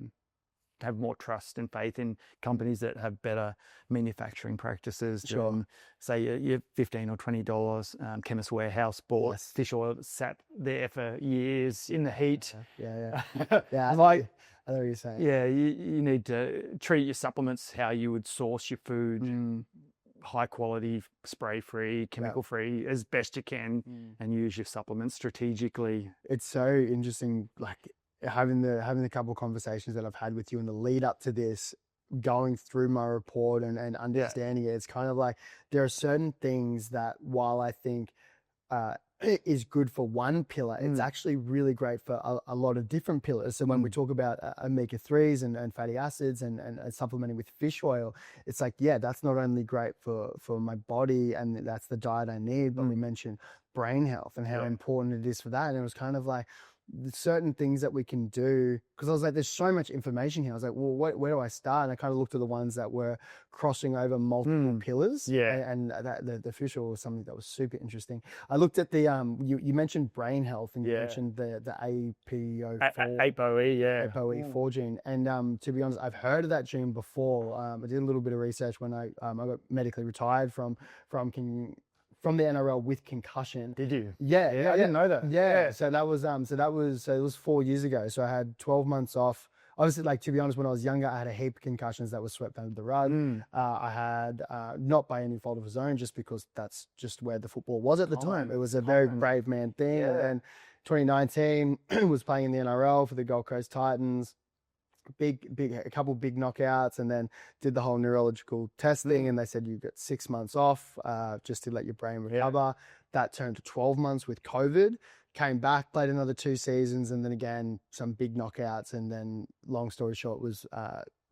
have more trust and faith in companies that have better manufacturing practices than, say, your $15 or $20 Chemist Warehouse bought fish oil that sat there for years in the heat. Yeah. Like, I know what you're saying. Yeah, you need to treat your supplements how you would source your food. High quality, spray free, chemical free as best you can, and use your supplements strategically. It's so interesting, like having the couple of conversations that I've had with you in the lead up to this, going through my report and understanding it. It's kind of like there are certain things that while I think is good for one pillar, it's actually really great for a lot of different pillars. So when we talk about omega-3s and fatty acids and supplementing with fish oil, it's like, yeah, that's not only great for my body and that's the diet I need, but we mentioned brain health and how important it is for that. And it was kind of like, certain things that we can do, because I was like, there's so much information here. I was like, well, where do I start? And I kind of looked at the ones that were crossing over multiple pillars. And the fish oil was something that was super interesting. I looked at the you mentioned brain health, and you mentioned the APOE4 gene. And to be honest, I've heard of that gene before. I did a little bit of research when I got medically retired from the NRL with concussion. Did you? Yeah, I didn't know that. Yeah. So it was 4 years ago. So I had 12 months off. Obviously, like, to be honest, when I was younger, I had a heap of concussions that was swept under the rug. I had, not by any fault of his own, just because that's just where the football was at the time. It was a very brave man thing. And then 2019 was playing in the NRL for the Gold Coast Titans. A couple big knockouts, and then did the whole neurological testing, and they said you get 6 months off just to let your brain recover. That turned to 12 months with COVID. Came back, played another 2 seasons, and then again some big knockouts, and then long story short was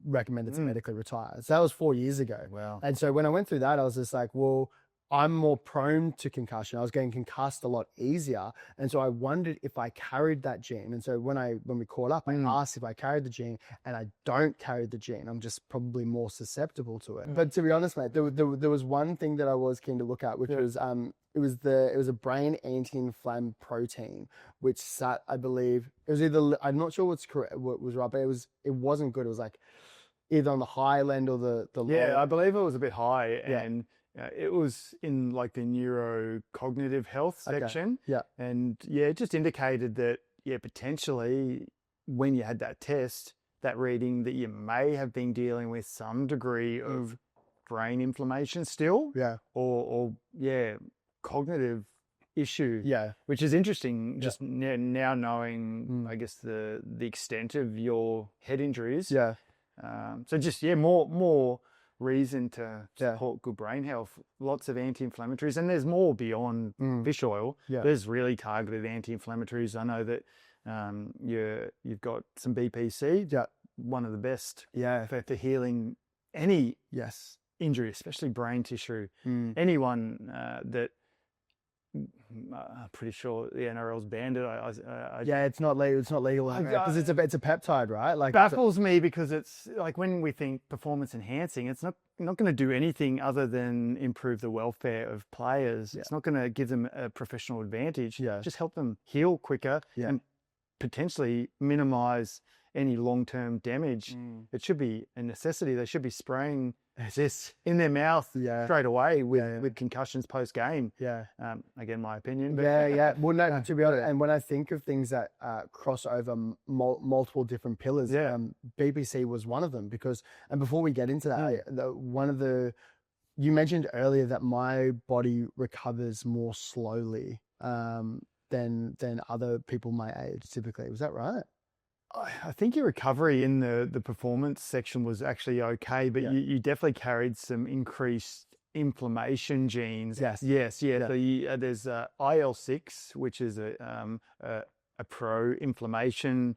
recommended to medically retire. So that was 4 years ago. Wow. And so when I went through that, I was just like, well, I'm more prone to concussion. I was getting concussed a lot easier. And so I wondered if I carried that gene. And so when we caught up, I asked if I carried the gene, and I don't carry the gene. I'm just probably more susceptible to it. But to be honest, mate, there was one thing that I was keen to look at, which was it was a brain anti-inflammatory protein, which sat, I believe, it was either, I'm not sure what was right, but it wasn't good. It was like either on the high end or the low. Yeah, I believe it was a bit high, and it was in like the neurocognitive health section. And it just indicated that, potentially when you had that test, that reading, that you may have been dealing with some degree of brain inflammation still. Or cognitive issue. Which is interesting, just now knowing, I guess, the extent of your head injuries. So just, more reason to support good brain health. Lots of anti-inflammatories, and there's more beyond fish oil. There's really targeted anti-inflammatories. I know that You've got some BPC, Yeah. one of the best Yeah. for healing any Yes. injury, especially brain tissue. Mm. Anyone that I'm pretty sure the NRL's banned it. Yeah, it's not legal. It's not legal because it's a peptide, right? Like baffles me because it's like when we think performance enhancing, it's not going to do anything other than improve the welfare of players. Yeah. It's not going to give them a professional advantage. Yeah. Just help them heal quicker Yeah. and potentially minimize any long-term damage. It should be a necessity. They should be spraying this in their mouth straight away with concussions post-game. Yeah. Again, my opinion. But Yeah. Well, no, to be honest, and when I think of things that cross over multiple different pillars, BBC was one of them and before we get into that, you mentioned earlier that my body recovers more slowly than other people my age typically. Was that right? I think your recovery in the performance section was actually okay, but you definitely carried some increased inflammation genes. Yes. So there's IL-6, which is a pro-inflammation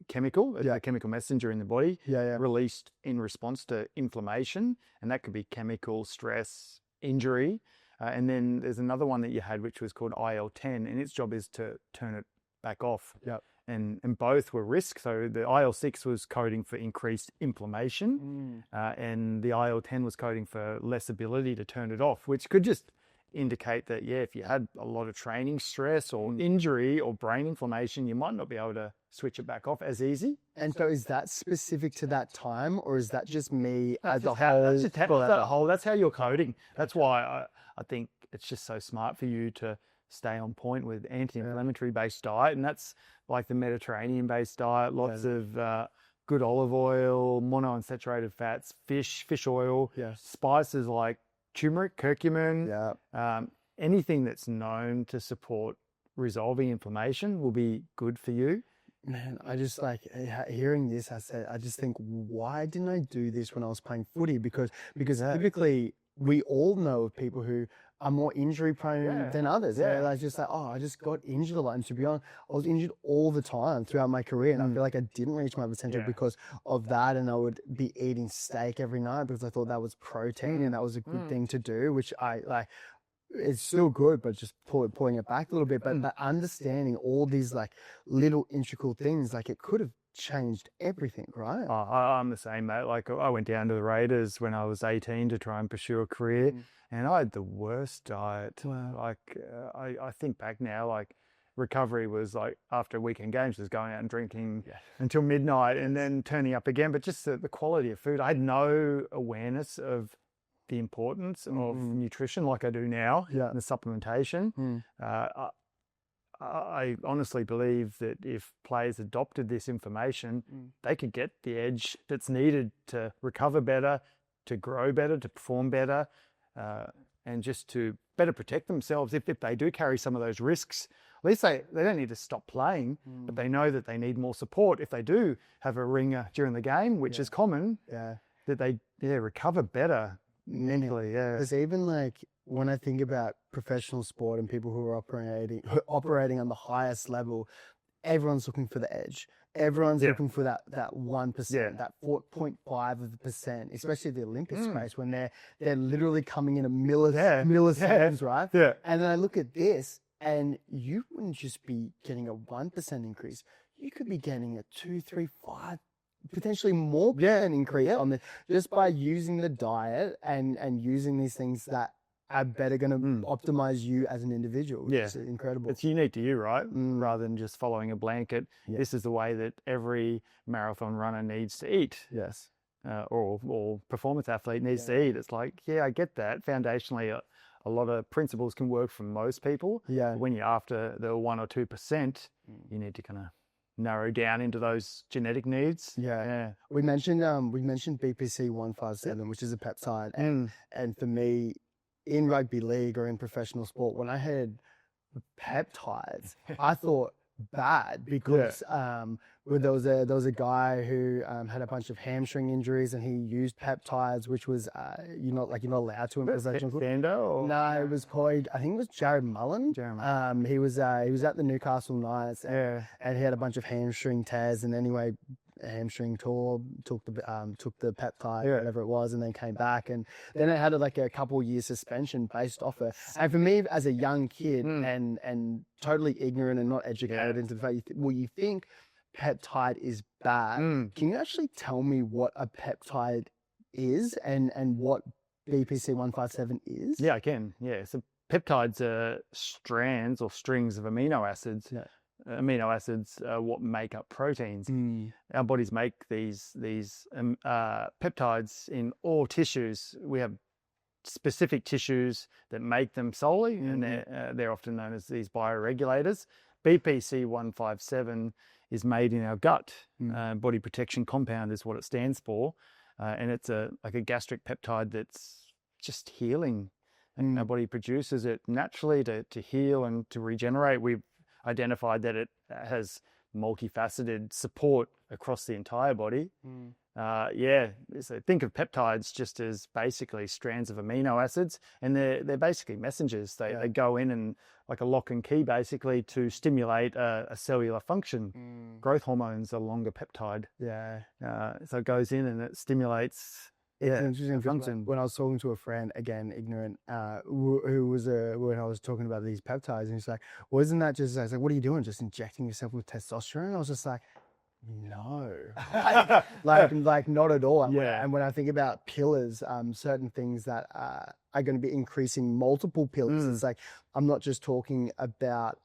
chemical, a chemical messenger in the body, released in response to inflammation, and that could be chemical, stress, injury. And then there's another one that you had, which was called IL-10, and its job is to turn it back off. Yep. And both were risk. So the IL-6 was coding for increased inflammation, and the IL-10 was coding for less ability to turn it off, which could just indicate that, if you had a lot of training stress or injury or brain inflammation, you might not be able to switch it back off as easy. And so is that specific to that time, or is that just me as a whole? That's how you're coding. That's why I think it's just so smart for you to stay on point with anti-inflammatory based diet, and that's like the Mediterranean based diet, lots of good olive oil, monounsaturated fats, fish oil, spices like turmeric, curcumin, anything that's known to support resolving inflammation will be good for you. Man, I just hearing this, I just think, why didn't I do this when I was playing footy? Because typically we all know of people who are more injury prone than others. I just I just got injured a lot. And to be honest, I was injured all the time throughout my career. And I feel like I didn't reach my potential because of that. And I would be eating steak every night because I thought that was protein and that was a good thing to do, which I like. It's still good, but just pulling it back a little bit. But understanding all these little intricate things, it could have changed everything, right? I'm the same, mate. Like I went down to the Raiders when I was 18 to try and pursue a career, and I had the worst diet. Like I think back now, recovery was after weekend games, was going out and drinking until midnight and then turning up again. But just the quality of food, I had no awareness of the importance of nutrition like I do now, and the supplementation. I honestly believe that if players adopted this information, they could get the edge that's needed to recover better, to grow better, to perform better, and just to better protect themselves if they do carry some of those risks. At least they don't need to stop playing, but they know that they need more support if they do have a ringer during the game, which is common, that they recover better mentally. There's even when I think about professional sport and people who are operating on the highest level, everyone's looking for the edge. Everyone's looking for that 1%, that 4.5%, especially the Olympic space when they're literally coming in a milliseconds, right? Yeah. And then I look at this, and you wouldn't just be getting a 1% increase. You could be getting a 2, 3, 5, potentially more percent increase on this just by using the diet and using these things that are better going to optimize you as an individual. It's incredible. It's unique to you, right? Rather than just following a blanket. This is the way that every marathon runner needs to eat. Yes. Or performance athlete needs to eat. It's I get that. Foundationally, a lot of principles can work for most people. Yeah. When you're after the 1 or 2%, you need to kind of narrow down into those genetic needs. We mentioned BPC 157, which is a peptide, and for me, in rugby league or in professional sport, when I heard peptides, I thought bad because there was a guy who had a bunch of hamstring injuries, and he used peptides, which was you're not allowed to in professional football. No, it was called, I think it was Jared Mullen. He was at the Newcastle Knights, and he had a bunch of hamstring tears, and anyway, hamstring tore, took the peptide, whatever it was, and then came back, and then it had like a couple years suspension based off it. And for me, as a young kid and totally ignorant and not educated into the fact, you think peptide is bad. Can you actually tell me what a peptide is and what BPC 157 is? Yeah, I can. Yeah, so peptides are strands or strings of amino acids. Amino acids are what make up proteins. Our bodies make these peptides in all tissues. We have specific tissues that make them solely, and they're often known as these bioregulators. BPC 157 is made in our gut. Body protection compound is what it stands for, and it's like a gastric peptide that's just healing, and our body produces it naturally to heal and to regenerate. We've identified that it has multifaceted support across the entire body. So think of peptides just as basically strands of amino acids, and they're basically messengers. They go in and like a lock and key basically to stimulate a cellular function. Growth hormones are longer peptide. So it goes in and it stimulates. It's interesting because when I was talking to a friend, again, ignorant, who was when I was talking about these peptides, and he's like, well, isn't that just, I was like, what are you doing? Just injecting yourself with testosterone? I was just like, no, like not at all. And when I think about pillars, certain things that are going to be increasing multiple pillars, it's like, I'm not just talking about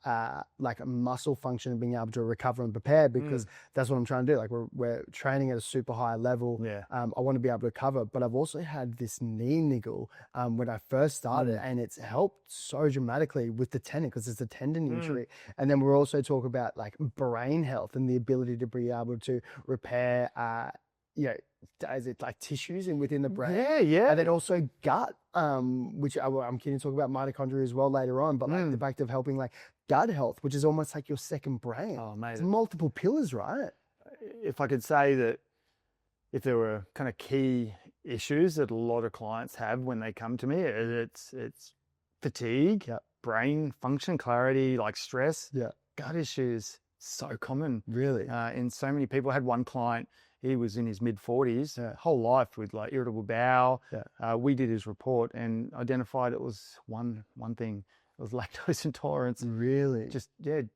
like a muscle function and being able to recover and prepare, because that's what I'm trying to do. Like we're training at a super high level. I want to be able to recover, but I've also had this knee niggle when I first started, and it's helped so dramatically with the tendon, because it's a tendon injury. And then we're also talking about like brain health and the ability to be able to repair is it like tissues within the brain? And then also gut, which I'm keen to talk about mitochondria as well later on, but like the fact of helping like gut health, which is almost like your second brain. Oh, mate. It's multiple pillars, right? If I could say that if there were kind of key issues that a lot of clients have when they come to me, it's fatigue, brain function, clarity, like stress, gut issues, so common. Really? In so many people. I had one client, he was in his mid-40s, whole life with like irritable bowel. We did his report and identified it was one thing. It was lactose intolerance. Really? Just,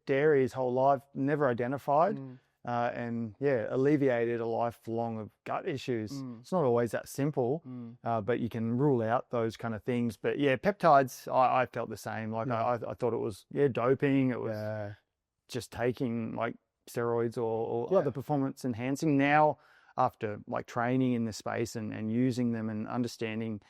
dairy his whole life, never identified. And alleviated a lifelong of gut issues. It's not always that simple, but you can rule out those kind of things. But peptides, I felt the same. Like I thought it was, doping. It was just taking like steroids or other performance enhancing. Now, after like training in this space and using them and understanding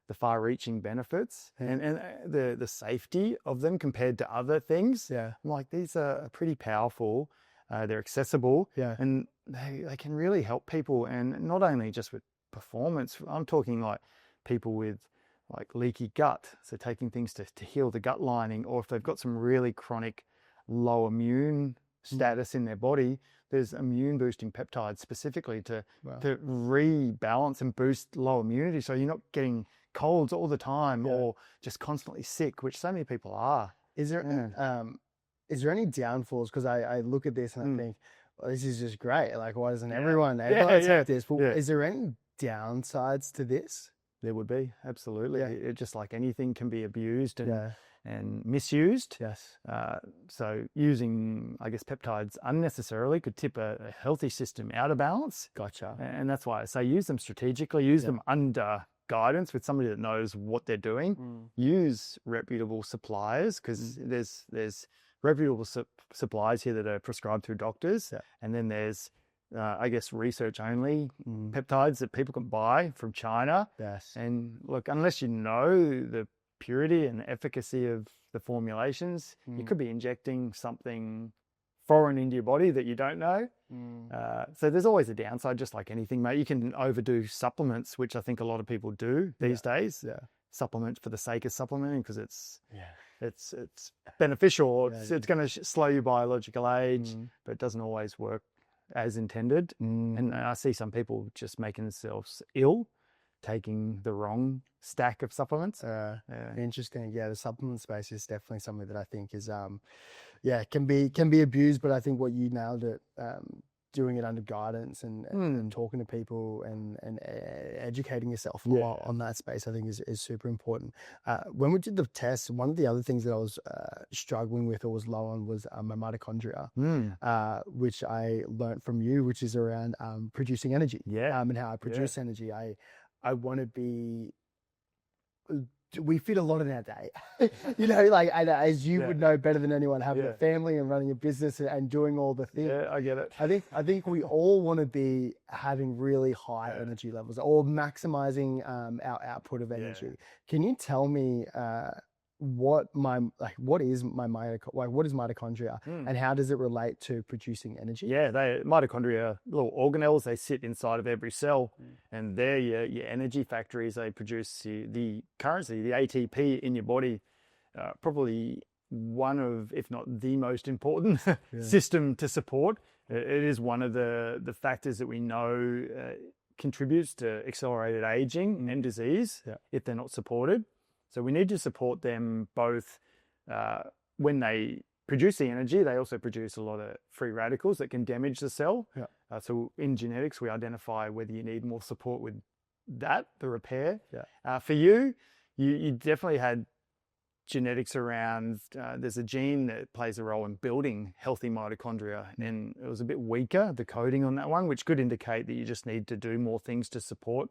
the far-reaching benefits and the safety of them compared to other things, I'm like, these are pretty powerful. They're accessible, and they can really help people, and not only just with performance. I'm talking like people with like leaky gut, so taking things to heal the gut lining, or if they've got some really chronic low immune status in their body, there's immune boosting peptides specifically to rebalance and boost low immunity, so you're not getting colds all the time or just constantly sick, which so many people are. Is there any downfalls? Because I look at this and I think, well, this is just great. Like, why doesn't everyone take this? But is there any downsides to this? There would be, absolutely. It just like anything can be abused and misused. So using, I guess, peptides unnecessarily could tip a healthy system out of balance. Gotcha. And that's why I say use them strategically, use them under guidance with somebody that knows what they're doing. Use reputable suppliers, because there's reputable supplies here that are prescribed through doctors, and then there's I guess research only peptides that people can buy from China. And look, unless you know the purity and efficacy of the formulations, you could be injecting something foreign into your body that you don't know. So there's always a downside, just like anything, mate. You can overdo supplements, which I think a lot of people do these days. Supplement for the sake of supplementing, because it's it's beneficial. Yeah. It's going to slow your biological age, but it doesn't always work as intended. And I see some people just making themselves ill, taking the wrong stack of supplements. Interesting. Yeah, the supplement space is definitely something that I think is can be abused, but I think what you nailed it, doing it under guidance and talking to people and educating yourself on that space, I think is super important. When we did the test, one of the other things that I was struggling with or was low on was my mitochondria, which I learned from you, which is around producing energy. And how I produce energy. I want to be. We fit a lot in our day, like as you would know better than anyone, having a family and running a business and doing all the things. Yeah, I get it. I think we all want to be having really high energy levels or maximizing our output of energy. Can you tell me what is mitochondria and how does it relate to producing energy? Mitochondria, little organelles, they sit inside of every cell, and they're your energy factories. They produce the currency, the ATP in your body. Probably one of, if not the most important system to support. It is one of the factors that we know contributes to accelerated aging and disease if they're not supported. So we need to support them both when they produce the energy. They also produce a lot of free radicals that can damage the cell. So in genetics, we identify whether you need more support with that, the repair. For you definitely had genetics around, there's a gene that plays a role in building healthy mitochondria, and it was a bit weaker, the coding on that one, which could indicate that you just need to do more things to support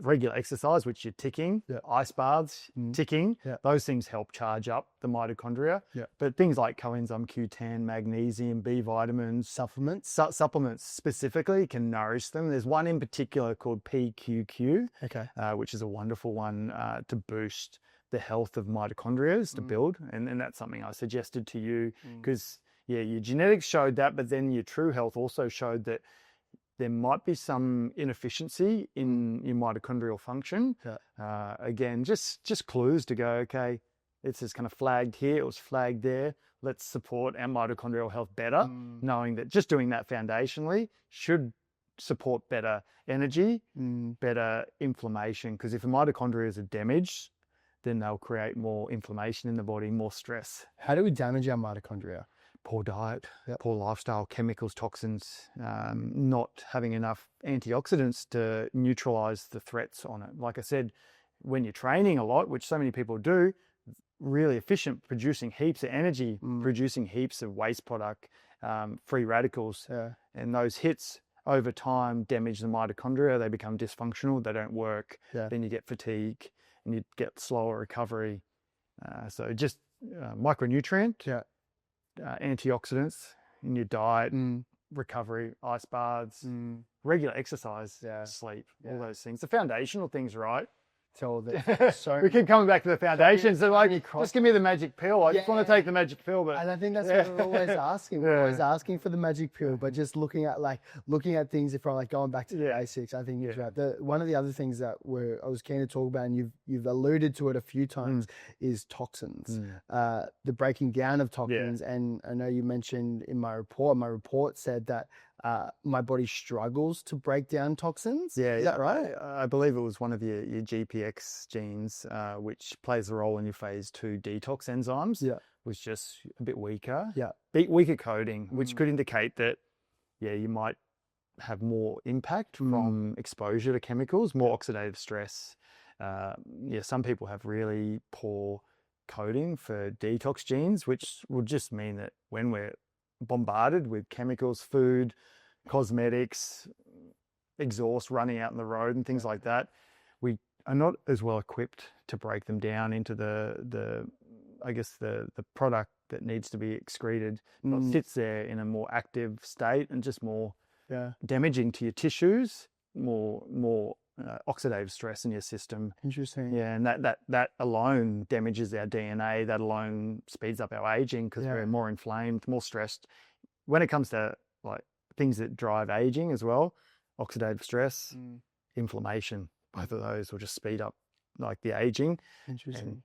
regular exercise, which you're ticking, ice baths, ticking, those things help charge up the mitochondria. But things like coenzyme Q10, magnesium, B vitamins, supplements specifically can nourish them. There's one in particular called PQQ, which is a wonderful one to boost the health of mitochondria, to build. And that's something I suggested to you because, your genetics showed that, but then your true health also showed that there might be some inefficiency in your mitochondrial function. Again, just clues to go, okay, it's just kind of flagged here, it was flagged there. Let's support our mitochondrial health better, knowing that just doing that foundationally should support better energy, better inflammation. Because if the mitochondria are damaged, then they'll create more inflammation in the body, more stress. How do we damage our mitochondria? Poor diet, poor lifestyle, chemicals, toxins, not having enough antioxidants to neutralize the threats on it. Like I said, when you're training a lot, which so many people do, really efficient, producing heaps of energy, producing heaps of waste product, free radicals, and those hits over time damage the mitochondria. They become dysfunctional, they don't work. Then you get fatigue and you get slower recovery. So just micronutrient, antioxidants in your diet, recovery, ice baths, regular exercise, sleep, all those things. The foundational things, right? So that we keep coming back to the foundations. So just give me the magic pill. I just want to take the magic pill, but and I think that's what we're always asking. We're always asking for the magic pill, but just looking at things from going back to the basics. I think is right. One of the other things that I was keen to talk about, and you've alluded to it a few times, is toxins. The breaking down of toxins, and I know you mentioned in my report. My report said that my body struggles to break down toxins. Is that right? I believe it was one of your GPX genes, which plays a role in your phase 2 detox enzymes. Was just a bit weaker. Weaker coding, which could indicate that, you might have more impact from exposure to chemicals, more oxidative stress. Some people have really poor coding for detox genes, which would just mean that when we're bombarded with chemicals, food, cosmetics, exhaust running out in the road and things like that, we are not as well equipped to break them down into the product that needs to be excreted. It sits there in a more active state and just more damaging to your tissues, more oxidative stress in your system. Interesting. And that alone damages our DNA. That alone speeds up our aging because we're more inflamed, more stressed. When it comes to things that drive aging as well, oxidative stress, inflammation, both of those will just speed up the aging. Interesting.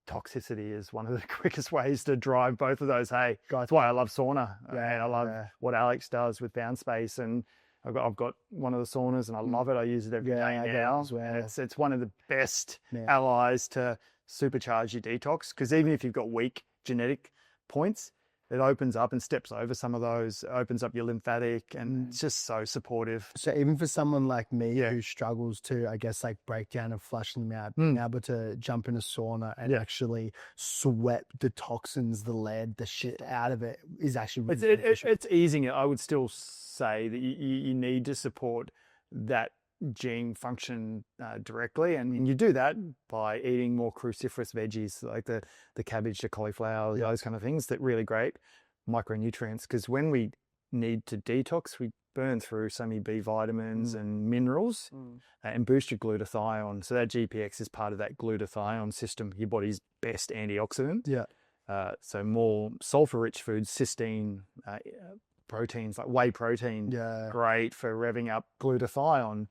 toxicity is one of the quickest ways to drive both of those. Hey, that's why I love sauna. And I love what Alex does with Bound Space. And I've got one of the saunas and I love it. I use it every day now. As well. And it's one of the best allies to supercharge your detox, because even if you've got weak genetic points, it opens up and steps over some of those, opens up your lymphatic, and it's just so supportive. So even for someone like me who struggles to, I guess, like break down and flush them out, being able to jump in a sauna and actually sweat the toxins, the lead, the shit out of it is actually really beneficial. It's easing it. I would still say that you need to support that gene function directly, and you do that by eating more cruciferous veggies like the cabbage, the cauliflower, those kind of things that really great micronutrients, because when we need to detox, we burn through so many B vitamins and minerals and boost your glutathione. So that GPX is part of that glutathione system, your body's best antioxidant. So more sulfur-rich foods, cysteine, proteins like whey protein, great for revving up glutathione.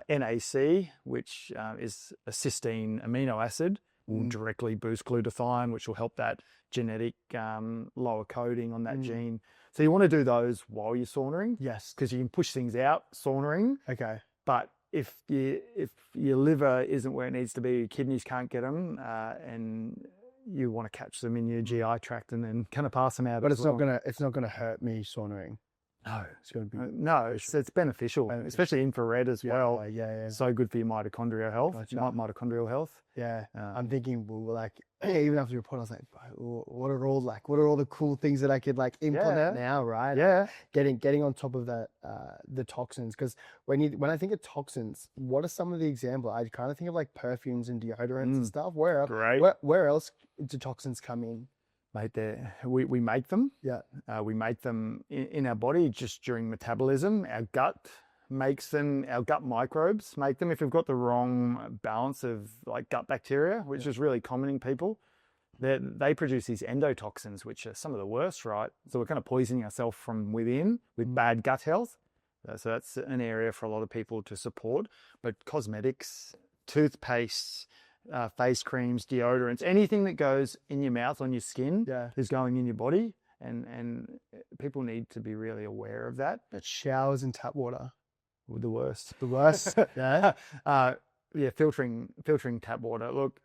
NAC, which is a cysteine amino acid, will directly boost glutathione, which will help that genetic lower coding on that gene. So you want to do those while you're saunaing. Yes. Because you can push things out saunaing. Okay. But if your liver isn't where it needs to be, your kidneys can't get them, and you want to catch them in your GI tract and then kind of pass them out. But it's not gonna hurt me saunaring. No, it's gonna be it's beneficial, especially infrared as well. Yeah. So good for your mitochondrial health. Mitochondrial health. I'm thinking, well, like even after the report, I was like, what are all the cool things that I could like implement now, right? Yeah. Getting on top of that, the toxins, because when I think of toxins, what are some of the examples? I kind of think of like perfumes and deodorants and stuff. Where else do toxins come in? Mate, we make them. We make them in our body just during metabolism. Our gut makes them. Our gut microbes make them. If we've got the wrong balance of like gut bacteria, which is really common in people, they produce these endotoxins, which are some of the worst, right? So we're kind of poisoning ourselves from within with bad gut health. So that's an area for a lot of people to support. But cosmetics, toothpastes, face creams, deodorants, anything that goes in your mouth, on your skin, is going in your body, and people need to be really aware of that. But showers and tap water, the worst. Filtering tap water. Look,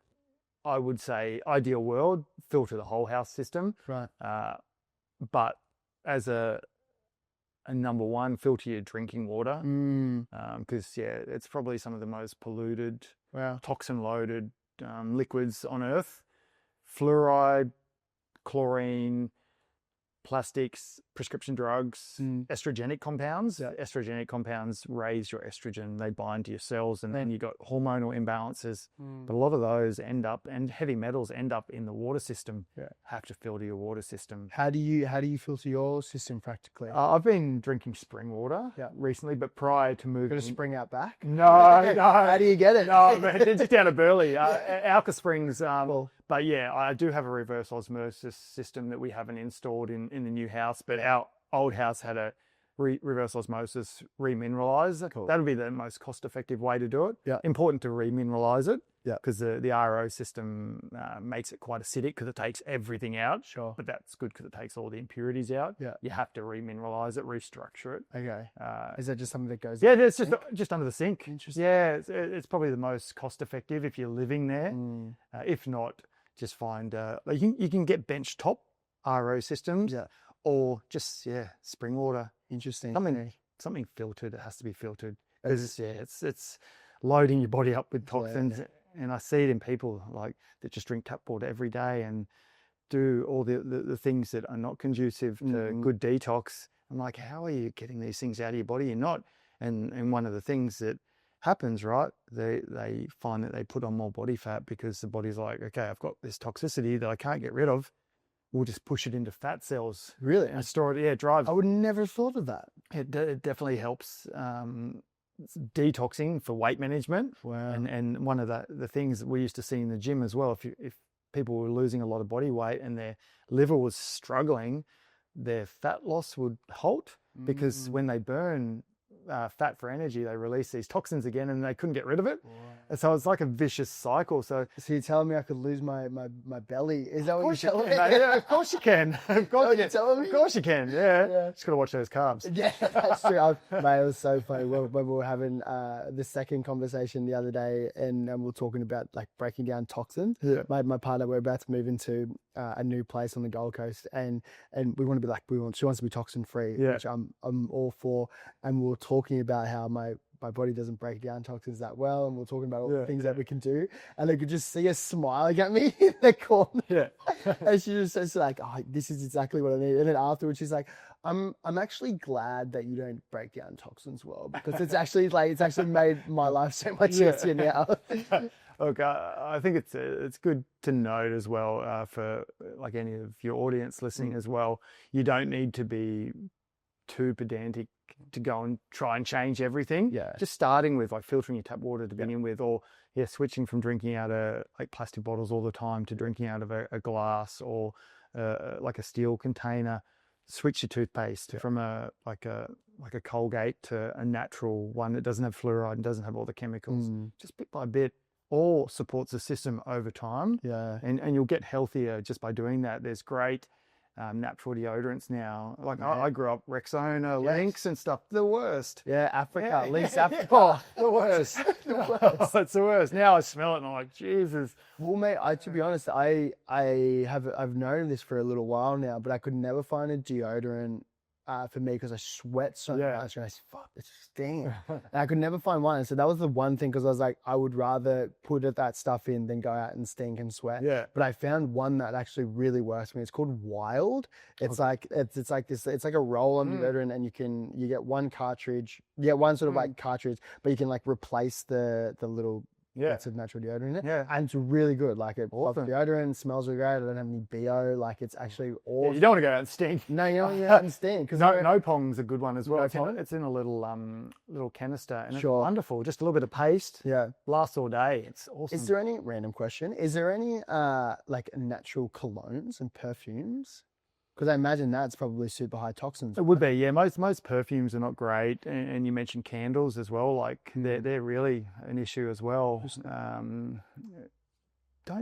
I would say ideal world, filter the whole house system. Right. But as a number one, filter your drinking water, because it's probably some of the most polluted, toxin-loaded liquids on Earth. Fluoride, chlorine, plastics, prescription drugs, estrogenic compounds. Estrogenic compounds raise your estrogen. They bind to your cells, and then you got hormonal imbalances. But a lot of those end up, and heavy metals end up in the water system. Have to filter your water system. How do you filter your system practically? I've been drinking spring water recently, but prior to moving, got a spring out back? No. How do you get it? No, man, just down at Burley, Alka Springs. But I do have a reverse osmosis system that we haven't installed in the new house, but our old house had a reverse osmosis remineralize. Cool. That would be the most cost-effective way to do it. Important to remineralize it, because the RO system makes it quite acidic because it takes everything out. Sure. But that's good because it takes all the impurities out. You have to remineralize it, restructure it. Okay. Is that just something that goes? Yeah, it's just under the sink. Interesting. Yeah, it's probably the most cost-effective if you're living there. If not, just find you can get bench top RO systems, or just spring water. Interesting. Something filtered. It has to be filtered because it's loading your body up with toxins, and I see it in people like that just drink tap water every day and do all the things that are not conducive to good detox. I'm like, how are you getting these things out of your body? You're not. And one of the things that happens, right? They find that they put on more body fat because the body's like, okay, I've got this toxicity that I can't get rid of. We'll just push it into fat cells. Really? And store it. Drives. I would never have thought of that. It definitely helps detoxing for weight management. Wow. And one of the things that we used to see in the gym as well, if people were losing a lot of body weight and their liver was struggling, their fat loss would halt because when they burn fat for energy, they release these toxins again, and they couldn't get rid of it. And so it's like a vicious cycle. So you're telling me I could lose my belly? Is that what you're telling me? Yeah, of course you can. Of course you can. Telling me? Of course you can. Yeah. Just got to watch those carbs. Yeah, that's true. Mate, it was so funny when we were having the second conversation the other day, and we were talking about like breaking down toxins. Yeah. My partner, we're about to move into a new place on the Gold Coast, and we want to be like she wants to be toxin free, which I'm all for. And we were talking about how my body doesn't break down toxins that well, and we're talking about all the things that we can do, and they could just see her smiling at me in the corner. Yeah. And she just says like, "Oh, this is exactly what I need." And then afterwards, she's like, "I'm actually glad that you don't break down toxins well, because it's actually made my life so much easier now." Look, I think it's good to note as well for like any of your audience listening as well. You don't need to be too pedantic to go and try and change everything. Yeah. Just starting with like filtering your tap water to begin with, or switching from drinking out of like plastic bottles all the time to drinking out of a glass or like a steel container. Switch your toothpaste from a Colgate to a natural one that doesn't have fluoride and doesn't have all the chemicals. Just bit by bit, all supports the system over time. Yeah. And you'll get healthier just by doing that. There's great natural deodorants now. Like I grew up Rexona, Lynx and stuff. The worst. Yeah, Africa. Lynx Africa. Oh, the worst. Oh, it's the worst. Now I smell it and I'm like, Jesus. Well, mate, to be honest, I've known this for a little while now, but I could never find a deodorant for me because I sweat so much, and I said, fuck, it's stinking. And I could never find one. And so that was the one thing, because I was like, I would rather put that stuff in than go out and stink and sweat. Yeah. But I found one that actually really works for me. It's called Wild. It's like it's like this. It's like a roll-on deodorant, and you get one cartridge. You get one sort of like cartridge, but you can like replace the little. It's a natural deodorant in it. Yeah. And it's really good. Like it deodorant, smells really great. I don't have any BO. Like it's actually awesome. Yeah, you don't want to go out and stink. No, you don't want to stink. No Pong's a good one as well. No It's in a little canister, and it's wonderful. Just a little bit of paste. Yeah. Lasts all day. It's awesome. Is there any, random question, is there any like natural colognes and perfumes? Because I imagine that's probably super high toxins. It would be, yeah. Most perfumes are not great, and you mentioned candles as well. Like they're really an issue as well. Don't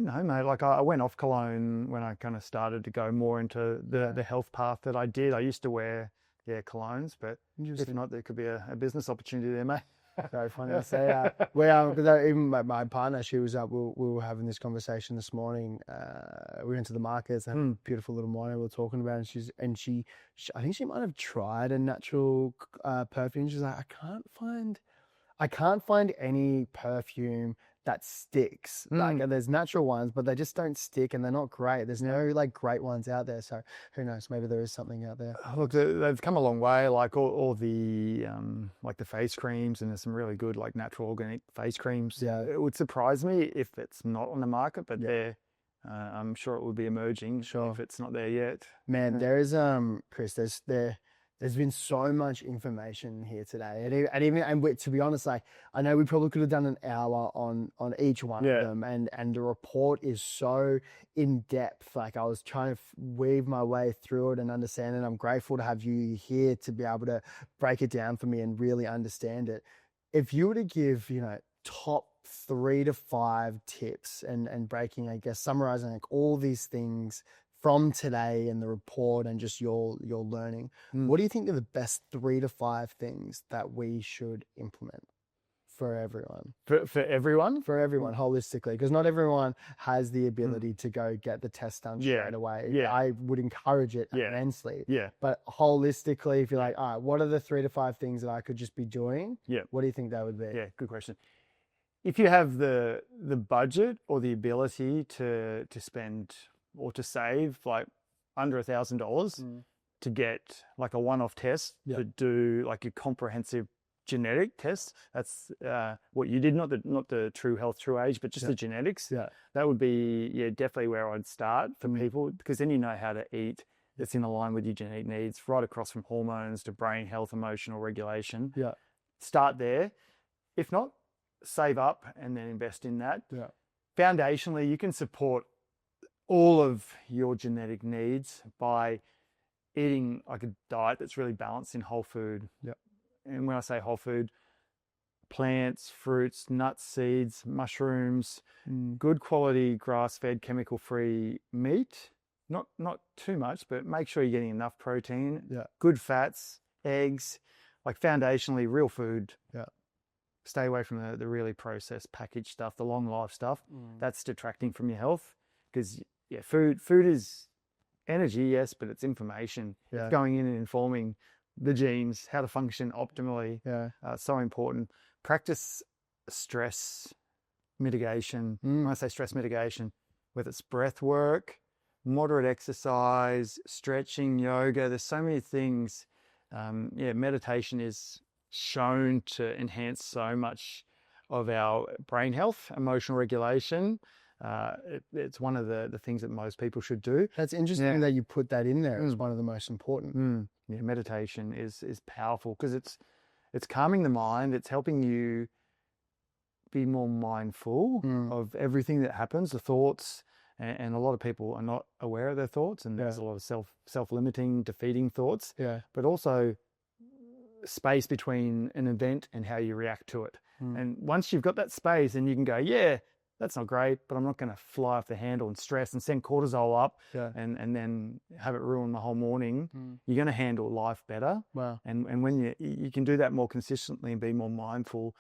know, mate. Like I went off cologne when I kind of started to go more into the health path that I did. I used to wear colognes, but if not, there could be a business opportunity there, mate. Very funny to say that. Well, because even my partner, she was up. We were having this conversation this morning. We went to the markets, had a beautiful little wine we were talking about, and she I think she might have tried a natural perfume. She's like, I can't find any perfume that sticks. Like there's natural ones, but they just don't stick, and they're not great. There's no like great ones out there. So who knows? Maybe there is something out there. Look, they've come a long way. Like all the like the face creams, and there's some really good like natural organic face creams. Yeah, it would surprise me if it's not on the market, but I'm sure it will be emerging. If it's not there yet. Man, there is Chris. There's been so much information here today, and to be honest, like I know we probably could have done an hour on each one of them, and the report is so in depth. Like I was trying to weave my way through it and understand it. I'm grateful to have you here to be able to break it down for me and really understand it. If you were to give, top 3 to 5 tips and breaking, I guess, summarizing like all these things from today and the report and just your learning, what do you think are the best 3 to 5 things that we should implement for everyone? For everyone? For everyone, holistically, because not everyone has the ability to go get the test done straight away. Yeah. I would encourage it immensely. Yeah. But holistically, if you're like, all right, what are the 3 to 5 things that I could just be doing? Yeah. What do you think that would be? Yeah, good question. If you have the budget or the ability to spend or to save like under $1,000 to get like a one-off test to do like a comprehensive genetic test. That's what you did, not the true health, true age, but just the genetics. Yeah, that would be definitely where I'd start for people, because then you know how to eat that's in line with your genetic needs, right across from hormones to brain health, emotional regulation. Yeah, start there. If not, save up and then invest in that. Yeah, foundationally, you can support all of your genetic needs by eating like a diet that's really balanced in whole food and when I say whole food, plants, fruits, nuts, seeds, mushrooms, good quality grass-fed, chemical-free meat. Not too much, but make sure you're getting enough protein. Yeah. Good fats, eggs, like foundationally real food. Yeah. Stay away from the really processed packaged stuff, the long life stuff. That's detracting from your health, because food is energy, yes, but it's information. Yeah. It's going in and informing the genes, how to function optimally. Yeah. So important. Practice stress mitigation. When I say stress mitigation, whether it's breath work, moderate exercise, stretching, yoga, there's so many things. Meditation is shown to enhance so much of our brain health, emotional regulation. It's one of the things that most people should do. That's interesting that you put that in there. It's one of the most important. Yeah, meditation is powerful because it's calming the mind. It's helping you be more mindful of everything that happens, the thoughts, and a lot of people are not aware of their thoughts, and there's a lot of self-limiting, defeating thoughts. Yeah. But also space between an event and how you react to it. And once you've got that space, and you can go, yeah, that's not great, but I'm not going to fly off the handle and stress and send cortisol up and then have it ruin the whole morning. You're going to handle life better. Wow. And when you can do that more consistently and be more mindful,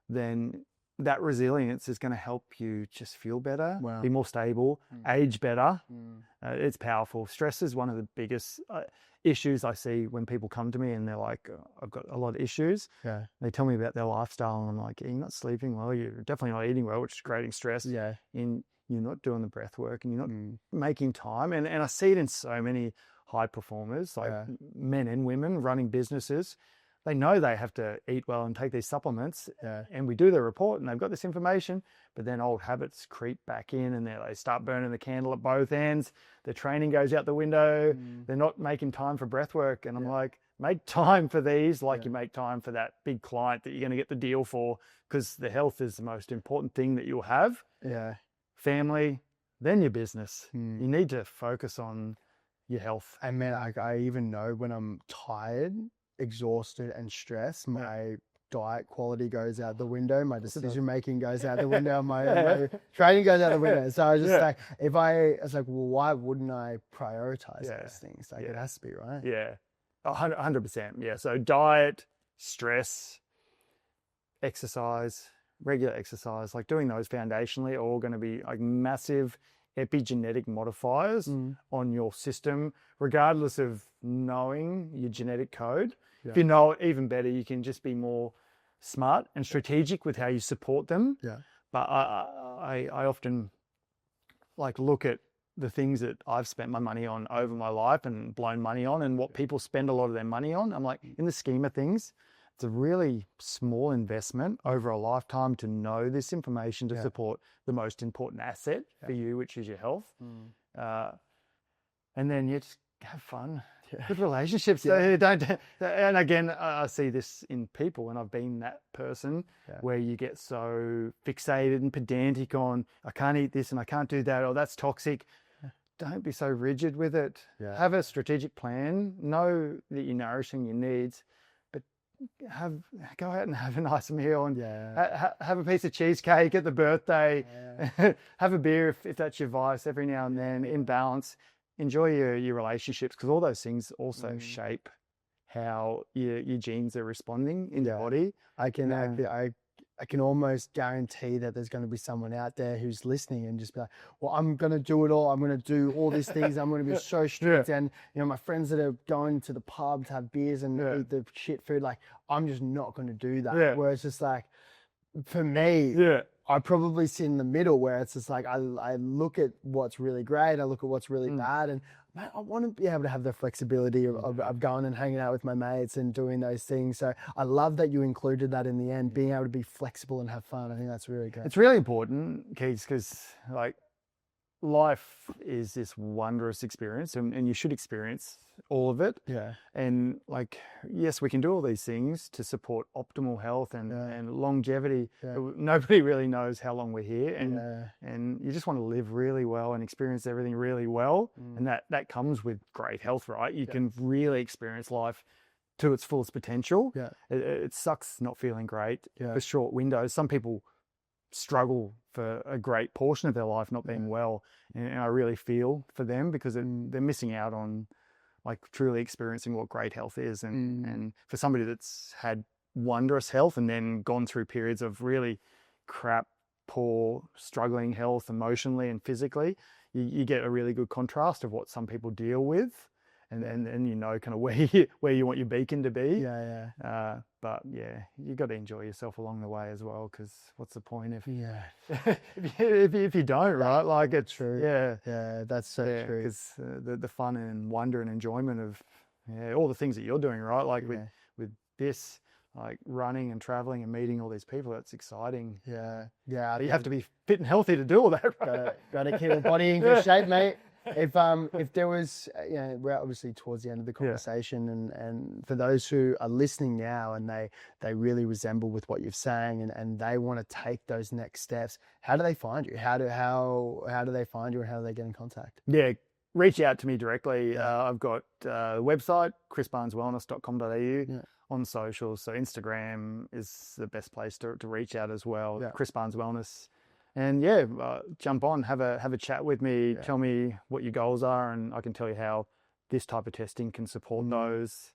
then that resilience is going to help you just feel better, be more stable, age better. It's powerful. Stress is one of the biggest issues I see when people come to me and they're like, I've got a lot of issues. Yeah. They tell me about their lifestyle and I'm like, you're not sleeping well, you're definitely not eating well, which is creating stress. Yeah. And you're not doing the breath work and you're not making time. And I see it in so many high performers, like men and women running businesses. They know they have to eat well and take these supplements, and we do the report and they've got this information, but then old habits creep back in and they start burning the candle at both ends. Their training goes out the window. They're not making time for breath work. And I'm like, make time for these like you make time for that big client that you're going to get the deal for, because the health is the most important thing that you'll have. Yeah. Family, then your business. You need to focus on your health. And man, I even know when I'm tired, exhausted and stressed, my diet quality goes out the window, my decision making goes out the window, my training goes out the window. So I was just like, I was like, well, why wouldn't I prioritize those things? Like it has to be, right? Yeah, 100%. Yeah. So diet, stress, exercise, regular exercise, like doing those foundationally are all going to be like massive epigenetic modifiers on your system, regardless of knowing your genetic code. If you know it, even better, you can just be more smart and strategic with how you support them. Yeah. But I often like look at the things that I've spent my money on over my life and blown money on, and what people spend a lot of their money on. I'm like, in the scheme of things, it's a really small investment over a lifetime to know this information to support the most important asset for you, which is your health. And then you just have fun. Good relationships. Don't. And again, I see this in people, and I've been that person where you get so fixated and pedantic on, I can't eat this and I can't do that, or that's toxic. Don't be so rigid with it. Have a strategic plan. Know that you're nourishing your needs, but go out and have a nice meal and have a piece of cheesecake at the birthday. Have a beer if that's your vice every now and then, in balance. Enjoy your relationships, because all those things also shape how your genes are responding in your body. I can almost guarantee that there's going to be someone out there who's listening and just be like, well, I'm going to do it all. I'm going to do all these things. I'm going to be so strict. And, my friends that are going to the pub to have beers and eat the shit food, like, I'm just not going to do that. Where it's just like, for me, I probably sit in the middle, where it's just like, I look at what's really great, I look at what's really bad, and man, I want to be able to have the flexibility of going and hanging out with my mates and doing those things. So I love that you included that in the end, being able to be flexible and have fun. I think that's really great. It's really important, Keith, because like life is this wondrous experience, and you should experience all of it. Yeah. And like, yes, we can do all these things to support optimal health and longevity. Nobody really knows how long we're here, and you just want to live really well and experience everything really well. And that comes with great health, right? You can really experience life to its fullest potential. Yeah. It sucks not feeling great Yeah. for short windows. Some people struggle for a great portion of their life not being well, and I really feel for them because they're missing out on like truly experiencing what great health is. And for somebody that's had wondrous health and then gone through periods of really crap, poor, struggling health emotionally and physically, you get a really good contrast of what some people deal with, and you know kind of where you want your beacon to be. Yeah. But yeah, you got to enjoy yourself along the way as well, because what's the point if if you don't, right? Like it's true. Yeah, that's so true. Because the fun and wonder and enjoyment of all the things that you're doing, right? Like with this, like running and traveling and meeting all these people, that's exciting. Yeah. But you have to be fit and healthy to do all that, right? Gotta keep the body in good shape, mate. If there was, we're obviously towards the end of the conversation, and for those who are listening now and they really resemble with what you're saying, and they want to take those next steps, how do they find you? How do they find you, and how do they get in contact? Yeah, reach out to me directly. I've got a website, chrisbarneswellness.com.au, on socials. So Instagram is the best place to reach out as well. Chris Barnes Wellness. And jump on, have a chat with me, tell me what your goals are, and I can tell you how this type of testing can support those.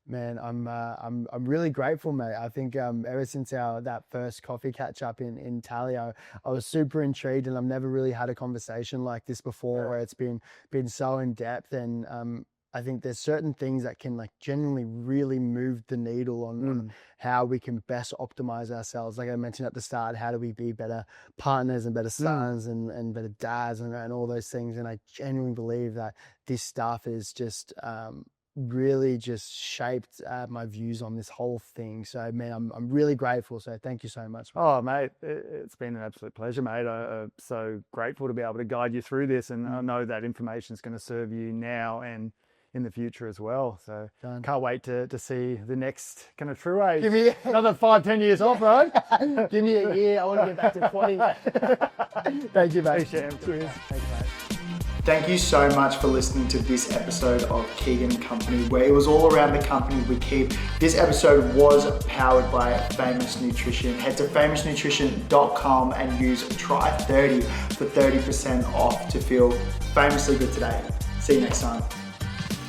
Man, I'm really grateful, mate. I think ever since that first coffee catch up in Talio, I was super intrigued, and I've never really had a conversation like this before where it's been so in depth, and I think there's certain things that can like genuinely really move the needle on how we can best optimize ourselves. Like I mentioned at the start, how do we be better partners and better sons and better dads and all those things. And I genuinely believe that this stuff is just really just shaped my views on this whole thing. So man, I'm really grateful. So thank you so much. Oh mate, it's been an absolute pleasure, mate. I'm so grateful to be able to guide you through this, and I know that information is going to serve you now and in the future as well. So can't wait to see the next kind of true age. Give me another 5-10 years off, right? Give me a year. I want to get back to 20. Thank you, mate. Cheers. Thank you, mate. Thank you so much for listening to this episode of Keegan Company, where it was all around the company we keep. This episode was powered by Famous Nutrition. Head to famousnutrition.com and use try30 for 30% off to feel famously good today. See you next time.